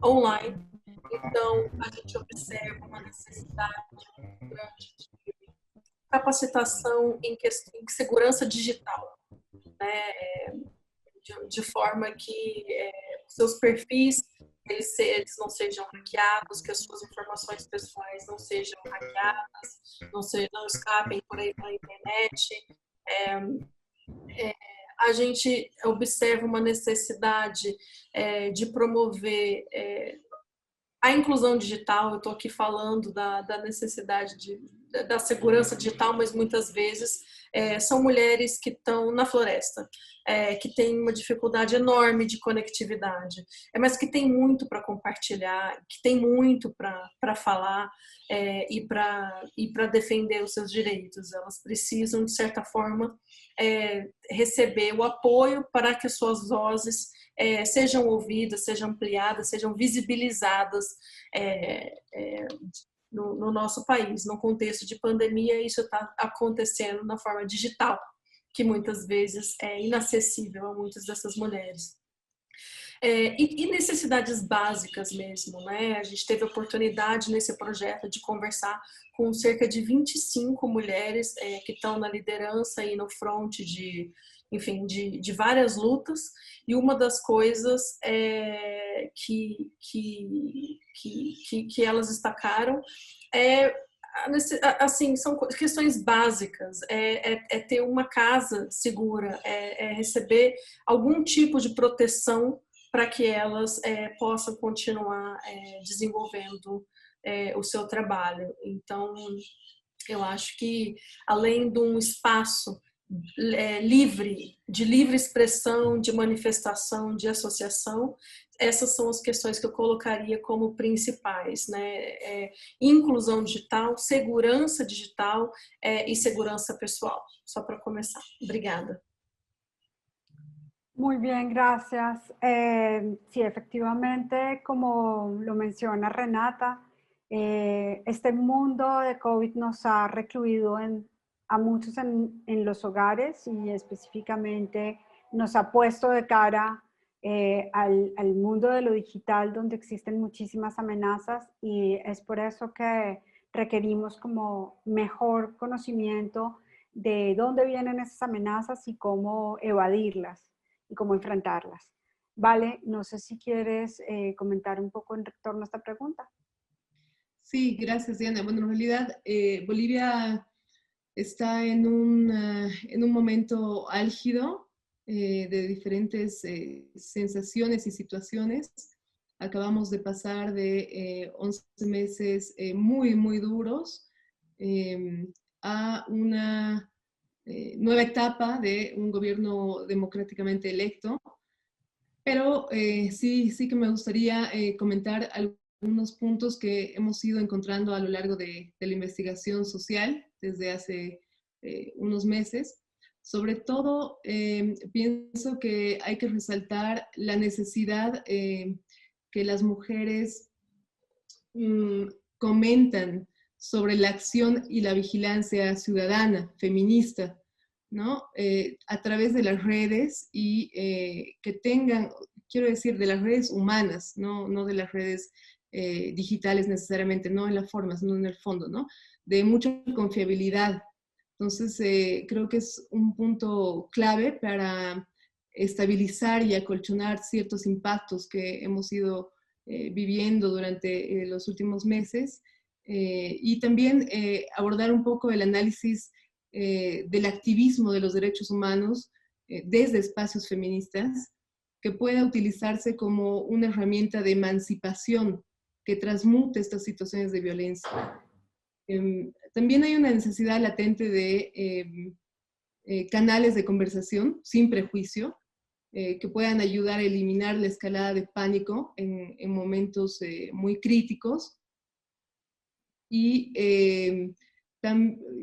online, então a gente observa uma necessidade grande de capacitação em segurança digital, né? De forma que seus perfis eles não sejam hackeados, que as suas informações pessoais não sejam hackeadas, não escapem por aí pela internet. A gente observa uma necessidade de promover a inclusão digital. Eu estou aqui falando da necessidade da segurança digital, mas muitas vezes são mulheres que estão na floresta, que têm uma dificuldade enorme de conectividade, mas que têm muito para compartilhar, que têm muito para falar e para defender os seus direitos. Elas precisam, de certa forma, receber o apoio para que as suas vozes sejam ouvidas, sejam ampliadas, sejam visibilizadas no nosso país. No contexto de pandemia, isso está acontecendo na forma digital, que muitas vezes é inacessível a muitas dessas mulheres. E necessidades básicas mesmo, né? A gente teve a oportunidade nesse projeto de conversar com cerca de 25 mulheres que estão na liderança e no front de várias lutas, e uma das coisas que elas destacaram assim, são questões básicas, ter uma casa segura, receber algum tipo de proteção para que elas possam continuar desenvolvendo o seu trabalho. Então, eu acho que, além de um espaço livre, de livre expressão, de manifestação, de associação, essas são as questões que eu colocaria como principais, né? Inclusão digital, segurança digital e segurança pessoal, só para começar. Obrigada. Muy bien, gracias. Sí, efectivamente, como lo menciona Renata, este mundo de COVID nos ha recluido a muchos en los hogares y específicamente nos ha puesto de cara al mundo de lo digital, donde existen muchísimas amenazas, y es por eso que requerimos como mejor conocimiento de dónde vienen esas amenazas y cómo evadirlas y cómo enfrentarlas. Vale, no sé si quieres comentar un poco en torno a esta pregunta. Sí, gracias, Diana. Bueno, en realidad Bolivia está en un momento álgido de diferentes sensaciones y situaciones. Acabamos de pasar de 11 meses muy, muy duros, a una nueva etapa de un gobierno democráticamente electo, pero sí que me gustaría comentar algunos puntos que hemos ido encontrando a lo largo de la investigación social desde hace unos meses. Sobre todo, pienso que hay que resaltar la necesidad que las mujeres comentan sobre la acción y la vigilancia ciudadana, feminista, ¿no? A través de las redes y que tengan, quiero decir, de las redes humanas, no de las redes digitales necesariamente, no en la forma, sino en el fondo, ¿no? De mucha confiabilidad. Entonces, creo que es un punto clave para estabilizar y acolchonar ciertos impactos que hemos ido viviendo durante los últimos meses y también abordar un poco el análisis del activismo de los derechos humanos desde espacios feministas que pueda utilizarse como una herramienta de emancipación que transmute estas situaciones de violencia. También hay una necesidad latente de canales de conversación sin prejuicio, que puedan ayudar a eliminar la escalada de pánico en momentos muy críticos. Y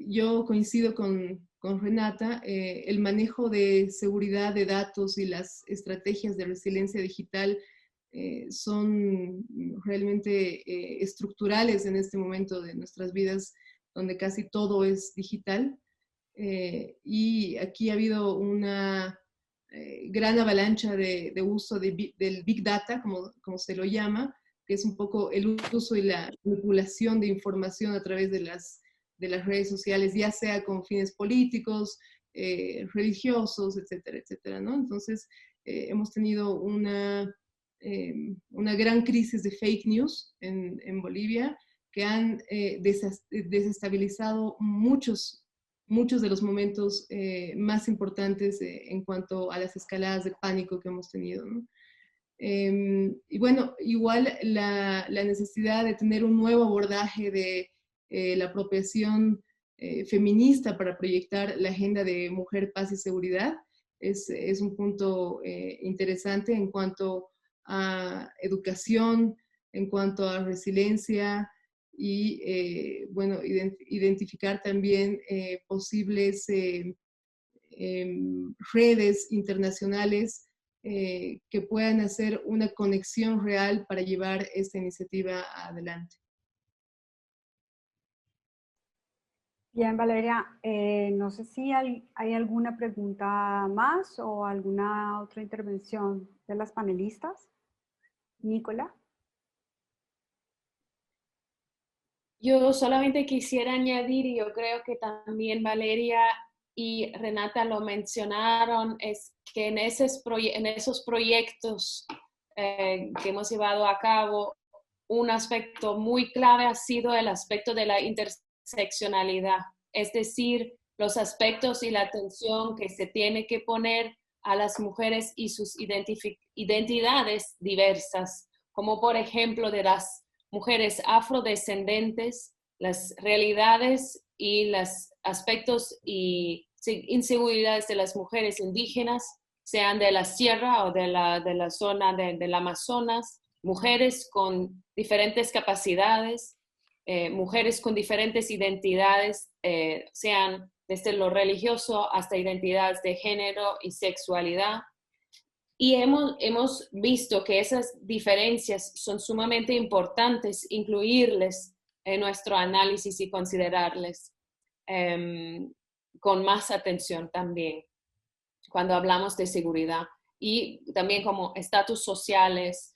yo coincido con Renata, el manejo de seguridad de datos y las estrategias de resiliencia digital son realmente estructurales en este momento de nuestras vidas, donde casi todo es digital. Y aquí ha habido una gran avalancha de uso del Big Data, como se lo llama, que es un poco el uso y la manipulación de información a través de las redes sociales, ya sea con fines políticos, religiosos, etcétera, etcétera, ¿no? Entonces, hemos tenido una gran crisis de fake news en Bolivia que han desestabilizado muchos de los momentos más importantes en cuanto a las escaladas de pánico que hemos tenido, ¿no? Y bueno, igual la necesidad de tener un nuevo abordaje de la apropiación feminista para proyectar la agenda de mujer, paz y seguridad es un punto interesante en cuanto a educación, en cuanto a resiliencia y, bueno, identificar también posibles redes internacionales que puedan hacer una conexión real para llevar esta iniciativa adelante. Bien, Valeria, no sé si hay alguna pregunta más o alguna otra intervención de las panelistas. Nicola. Yo solamente quisiera añadir, y yo creo que también Valeria y Renata lo mencionaron, es que en esos proyectos que hemos llevado a cabo, un aspecto muy clave ha sido el aspecto de la interseccionalidad, es decir, los aspectos y la atención que se tiene que poner a las mujeres y sus identidades diversas, como por ejemplo de las mujeres afrodescendentes, las realidades y los aspectos y inseguridades de las mujeres indígenas, sean de la sierra o de la zona del Amazonas, mujeres con diferentes capacidades, mujeres con diferentes identidades, sean desde lo religioso hasta identidades de género y sexualidad. Y hemos visto que esas diferencias son sumamente importantes, incluirles en nuestro análisis y considerarles con más atención también cuando hablamos de seguridad. Y también como estatus sociales,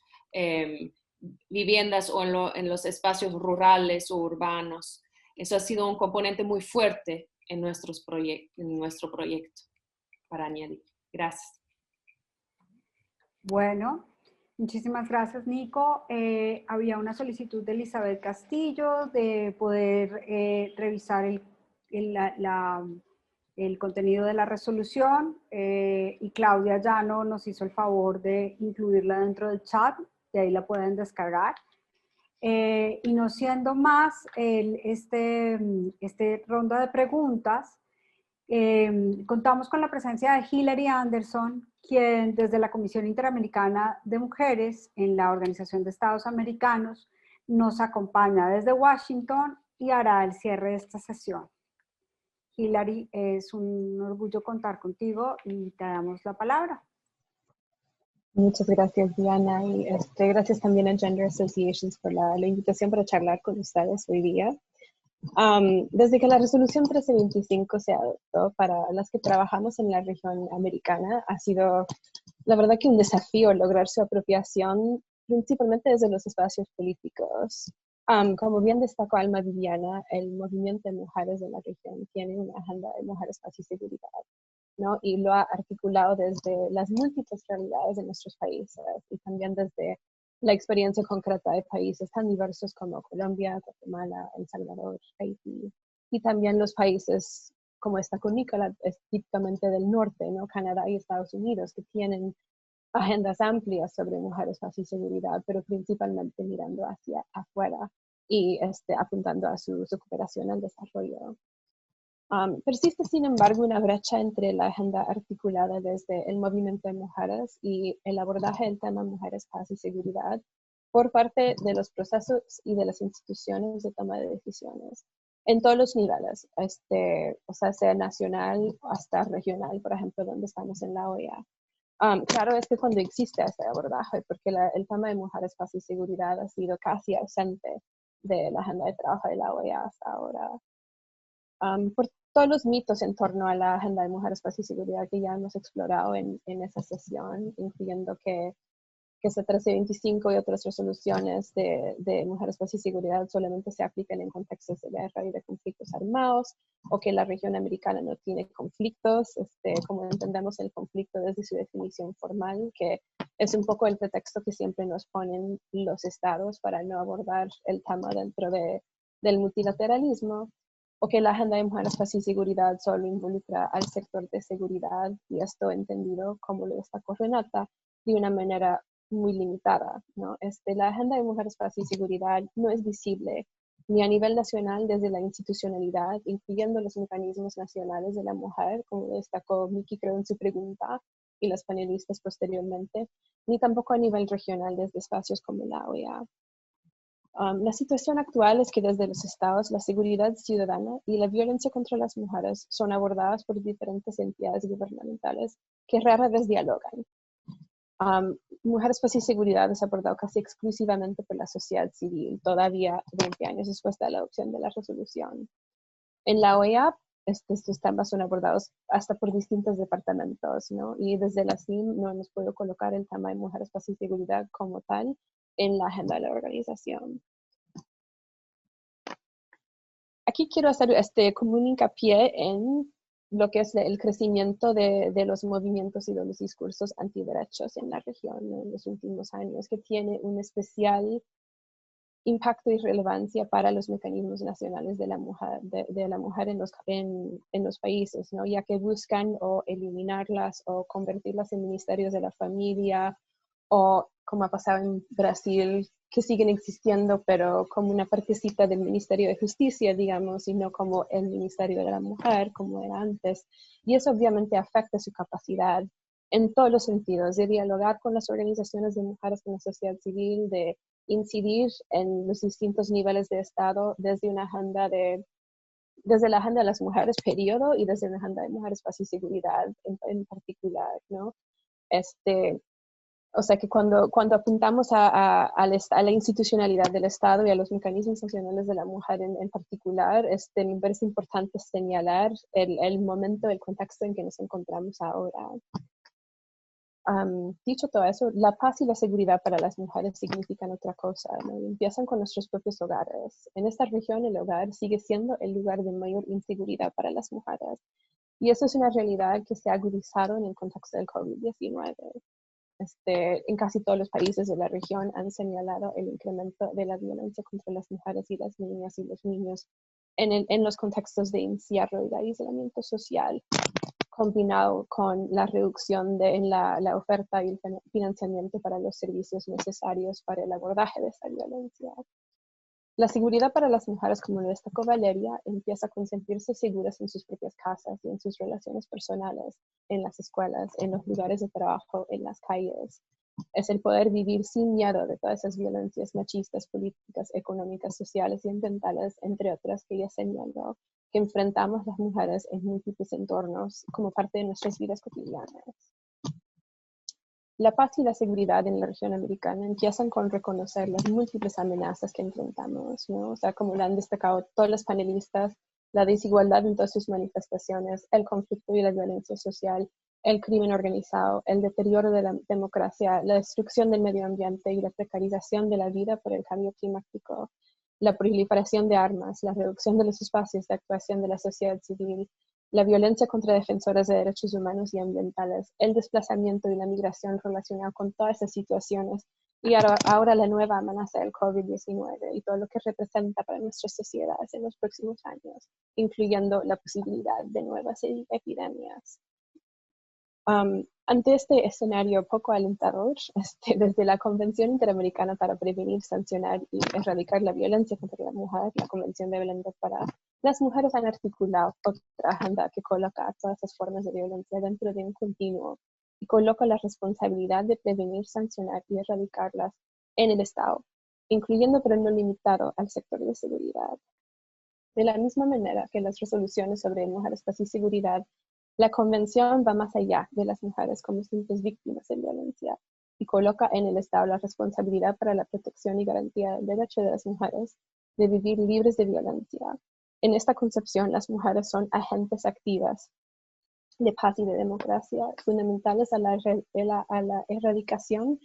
viviendas o en los espacios rurales o urbanos. Eso ha sido un componente muy fuerte en nuestro proyecto, para añadir. Gracias. Bueno, muchísimas gracias, Nico. Había una solicitud de Elizabeth Castillo de poder revisar el contenido de la resolución y Claudia Llano nos hizo el favor de incluirla dentro del chat, de ahí la pueden descargar. Y no siendo más este ronda de preguntas, contamos con la presencia de Hilary Anderson, quien desde la Comisión Interamericana de Mujeres en la Organización de Estados Americanos nos acompaña desde Washington y hará el cierre de esta sesión. Hilary, es un orgullo contar contigo y te damos la palabra. Muchas gracias, Diana, y gracias también a Gender Associations por la invitación para charlar con ustedes hoy día. Desde que la resolución 1325 se adoptó, para las que trabajamos en la región americana, ha sido, la verdad, que un desafío lograr su apropiación, principalmente desde los espacios políticos. Como bien destacó Alma Viviana, el movimiento de mujeres de la región tiene una agenda de mujeres, paz y seguridad, ¿no? Y lo ha articulado desde las múltiples realidades de nuestros países y también desde la experiencia concreta de países tan diversos como Colombia, Guatemala, El Salvador, Haití, y también los países como esta con Nicolás, típicamente del norte, ¿no? Canadá y Estados Unidos, que tienen agendas amplias sobre mujeres, paz y seguridad, pero principalmente mirando hacia afuera y apuntando a su cooperación al desarrollo. Persiste, sin embargo, una brecha entre la agenda articulada desde el movimiento de mujeres y el abordaje del tema mujeres, paz y seguridad por parte de los procesos y de las instituciones de toma de decisiones en todos los niveles, o sea nacional hasta regional, por ejemplo, donde estamos en la OEA. Claro es que cuando existe este abordaje, porque el tema de mujeres, paz y seguridad ha sido casi ausente de la agenda de trabajo de la OEA hasta ahora. Por todos los mitos en torno a la agenda de mujeres, paz y seguridad que ya hemos explorado en esa sesión, incluyendo que ese 1325 y otras resoluciones de mujeres, paz y seguridad solamente se aplican en contextos de guerra y de conflictos armados, o que la región americana no tiene conflictos, como entendemos el conflicto desde su definición formal, que es un poco el pretexto que siempre nos ponen los estados para no abordar el tema dentro del multilateralismo, o que la agenda de mujeres, paz y seguridad solo involucra al sector de seguridad, y esto entendido, como lo destacó Renata, de una manera muy limitada, ¿no? La agenda de mujeres, paz y seguridad no es visible ni a nivel nacional desde la institucionalidad, incluyendo los mecanismos nacionales de la mujer, como destacó Miki, creo, en su pregunta, y las panelistas posteriormente, ni tampoco a nivel regional desde espacios como la OEA. La situación actual es que desde los estados la seguridad ciudadana y la violencia contra las mujeres son abordadas por diferentes entidades gubernamentales que rara vez dialogan. Mujeres, paz y seguridad es abordado casi exclusivamente por la sociedad civil, todavía 20 años después de la adopción de la resolución. En la OEA, estos temas son abordados hasta por distintos departamentos, ¿no? Y desde la CIM no hemos podido colocar el tema de mujeres, paz y seguridad como tal en la agenda de la organización. Aquí quiero hacer como un hincapié en lo que es el crecimiento de los movimientos y de los discursos antiderechos en la región, ¿no? En los últimos años, que tiene un especial impacto y relevancia para los mecanismos nacionales de la mujer en los países, ¿no? Ya que buscan o eliminarlas o convertirlas en ministerios de la familia, o como ha pasado en Brasil, que siguen existiendo, pero como una partecita del Ministerio de Justicia, digamos, y no como el Ministerio de la Mujer, como era antes. Y eso obviamente afecta su capacidad en todos los sentidos, de dialogar con las organizaciones de mujeres, con la sociedad civil, de incidir en los distintos niveles de Estado desde la agenda de las mujeres, periodo, y desde una agenda de mujeres, paz y seguridad en particular, ¿no? O sea que cuando apuntamos a la institucionalidad del Estado y a los mecanismos nacionales de la mujer en particular, me parece importante señalar el momento, el contexto en que nos encontramos ahora. Dicho todo eso, la paz y la seguridad para las mujeres significan otra cosa, ¿no? Empiezan con nuestros propios hogares. En esta región el hogar sigue siendo el lugar de mayor inseguridad para las mujeres. Y eso es una realidad que se ha agudizado en el contexto del COVID-19. En casi todos los países de la región han señalado el incremento de la violencia contra las mujeres y las niñas y los niños en los contextos de encierro y de aislamiento social, combinado con la reducción en la oferta y el financiamiento para los servicios necesarios para el abordaje de esta violencia. La seguridad para las mujeres, como lo destacó Valeria, empieza con sentirse seguras en sus propias casas y en sus relaciones personales, en las escuelas, en los lugares de trabajo, en las calles. Es el poder vivir sin miedo de todas esas violencias machistas, políticas, económicas, sociales y ambientales, entre otras que ya señaló, que enfrentamos las mujeres en múltiples entornos como parte de nuestras vidas cotidianas. La paz y la seguridad en la región americana empiezan con reconocer las múltiples amenazas que enfrentamos, ¿no? O sea, como lo han destacado todos los panelistas, la desigualdad en todas sus manifestaciones, el conflicto y la violencia social, el crimen organizado, el deterioro de la democracia, la destrucción del medio ambiente y la precarización de la vida por el cambio climático, la proliferación de armas, la reducción de los espacios de actuación de la sociedad civil, la violencia contra defensoras de derechos humanos y ambientales, el desplazamiento y la migración relacionada con todas esas situaciones, y ahora la nueva amenaza del COVID-19 y todo lo que representa para nuestras sociedades en los próximos años, incluyendo la posibilidad de nuevas epidemias. Ante este escenario poco alentador, desde la Convención Interamericana para Prevenir, Sancionar y Erradicar la Violencia contra la Mujer, la Convención de Belén do Pará, las mujeres han articulado otra agenda que coloca a todas esas formas de violencia dentro de un continuo y coloca la responsabilidad de prevenir, sancionar y erradicarlas en el Estado, incluyendo pero no limitado al sector de seguridad. De la misma manera que las resoluciones sobre mujeres, paz y seguridad, la Convención va más allá de las mujeres como simples víctimas de violencia y coloca en el Estado la responsabilidad para la protección y garantía del derecho de las mujeres de vivir libres de violencia. En esta concepción, las mujeres son agentes activas de paz y de democracia, fundamentales a la erradicación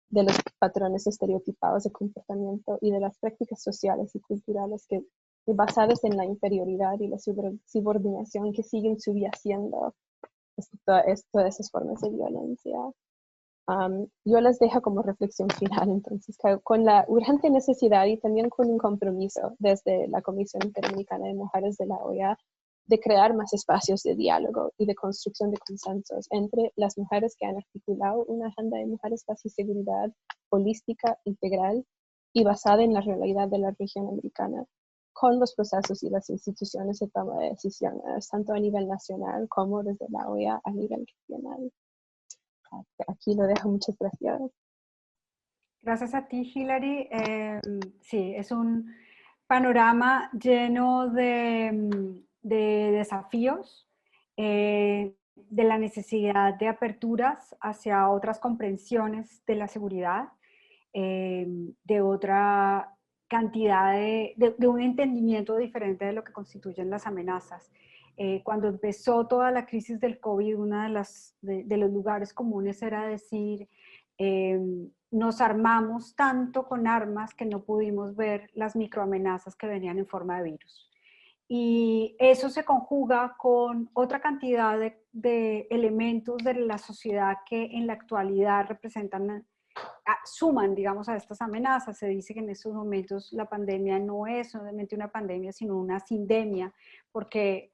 de los patrones estereotipados de comportamiento y de las prácticas sociales y culturales que basadas en la inferioridad y la subordinación que siguen subyaciendo todas esas formas de violencia. Yo les dejo como reflexión final, entonces, con la urgente necesidad y también con un compromiso desde la Comisión Interamericana de Mujeres de la OEA de crear más espacios de diálogo y de construcción de consensos entre las mujeres que han articulado una agenda de mujeres, paz y seguridad holística, integral y basada en la realidad de la región americana, con los procesos y las instituciones de toma de decisiones, tanto a nivel nacional como desde la OEA a nivel regional. Aquí lo dejo, muchas gracias. Gracias a ti, Hilary. Sí, es un panorama lleno de desafíos, de la necesidad de aperturas hacia otras comprensiones de la seguridad, de otra cantidad de un entendimiento diferente de lo que constituyen las amenazas. Cuando empezó toda la crisis del COVID, uno de los lugares comunes era decir, nos armamos tanto con armas que no pudimos ver las microamenazas que venían en forma de virus. Y eso se conjuga con otra cantidad de elementos de la sociedad que en la actualidad representan, suman, digamos, a estas amenazas. Se dice que en estos momentos la pandemia no es solamente una pandemia, sino una sindemia, porque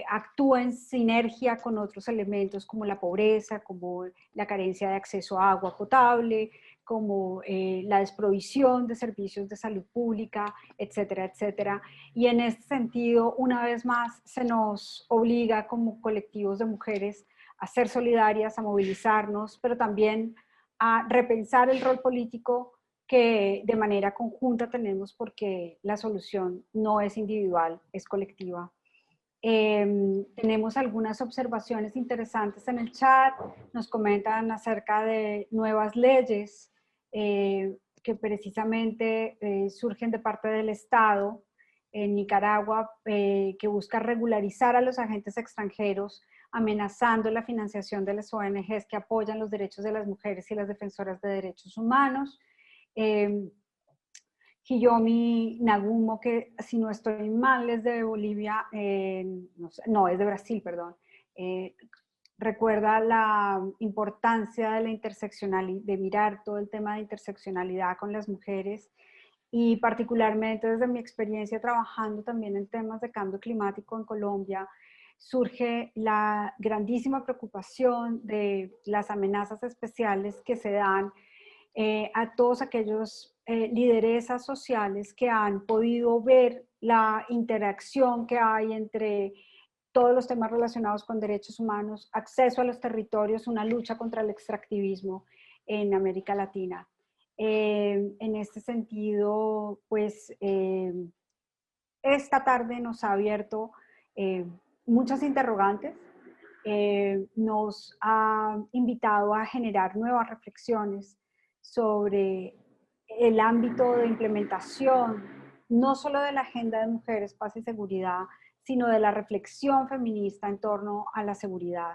actúa en sinergia con otros elementos como la pobreza, como la carencia de acceso a agua potable, como la desprovisión de servicios de salud pública, etcétera, etcétera. Y en este sentido, una vez más, se nos obliga como colectivos de mujeres a ser solidarias, a movilizarnos, pero también a repensar el rol político que de manera conjunta tenemos, porque la solución no es individual, es colectiva. Tenemos algunas observaciones interesantes en el chat, nos comentan acerca de nuevas leyes que precisamente surgen de parte del Estado en Nicaragua, que busca regularizar a los agentes extranjeros, amenazando la financiación de las ONGs que apoyan los derechos de las mujeres y las defensoras de derechos humanos. Kiyomi Nagumo, que si no estoy mal es de Bolivia, no, es de Brasil, perdón, recuerda la importancia de la interseccionalidad, de mirar todo el tema de interseccionalidad con las mujeres, y particularmente desde mi experiencia trabajando también en temas de cambio climático en Colombia, surge la grandísima preocupación de las amenazas especiales que se dan a todos aquellos lideresas sociales que han podido ver la interacción que hay entre todos los temas relacionados con derechos humanos, acceso a los territorios, una lucha contra el extractivismo en América Latina. En este sentido, pues esta tarde nos ha abierto muchas interrogantes, nos ha invitado a generar nuevas reflexiones sobre el ámbito de implementación, no solo de la Agenda de Mujeres, Paz y Seguridad, sino de la reflexión feminista en torno a la seguridad.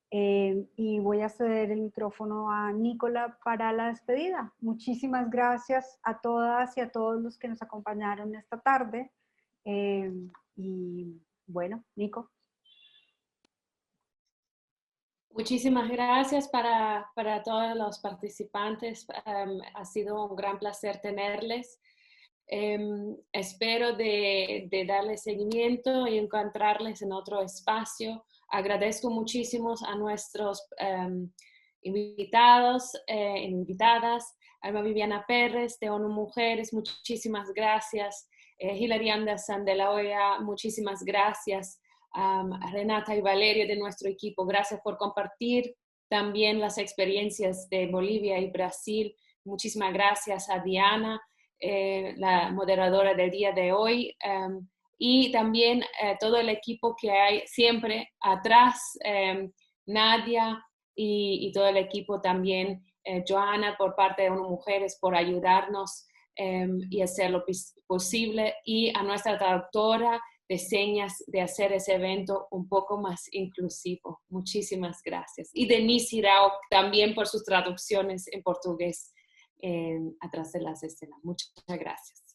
Y voy a ceder el micrófono a Nicola para la despedida. Muchísimas gracias a todas y a todos los que nos acompañaron esta tarde. Y bueno, Nico. Muchísimas gracias para todos los participantes. Ha sido un gran placer tenerles. Espero de darles seguimiento y encontrarles en otro espacio. Agradezco muchísimo a nuestros invitados e invitadas. Alma Viviana Pérez de ONU Mujeres, muchísimas gracias. Hilary Anderson de la OEA, muchísimas gracias. Renata y Valeria de nuestro equipo, gracias por compartir también las experiencias de Bolivia y Brasil. Muchísimas gracias a Diana, la moderadora del día de hoy, y también todo el equipo que hay siempre atrás, Nadia y todo el equipo también, Joana por parte de ONU Mujeres por ayudarnos y hacer lo posible, y a nuestra traductora de señas de hacer ese evento un poco más inclusivo. Muchísimas gracias. Y Denise Hirao también por sus traducciones en portugués atrás de las escenas. Muchas gracias.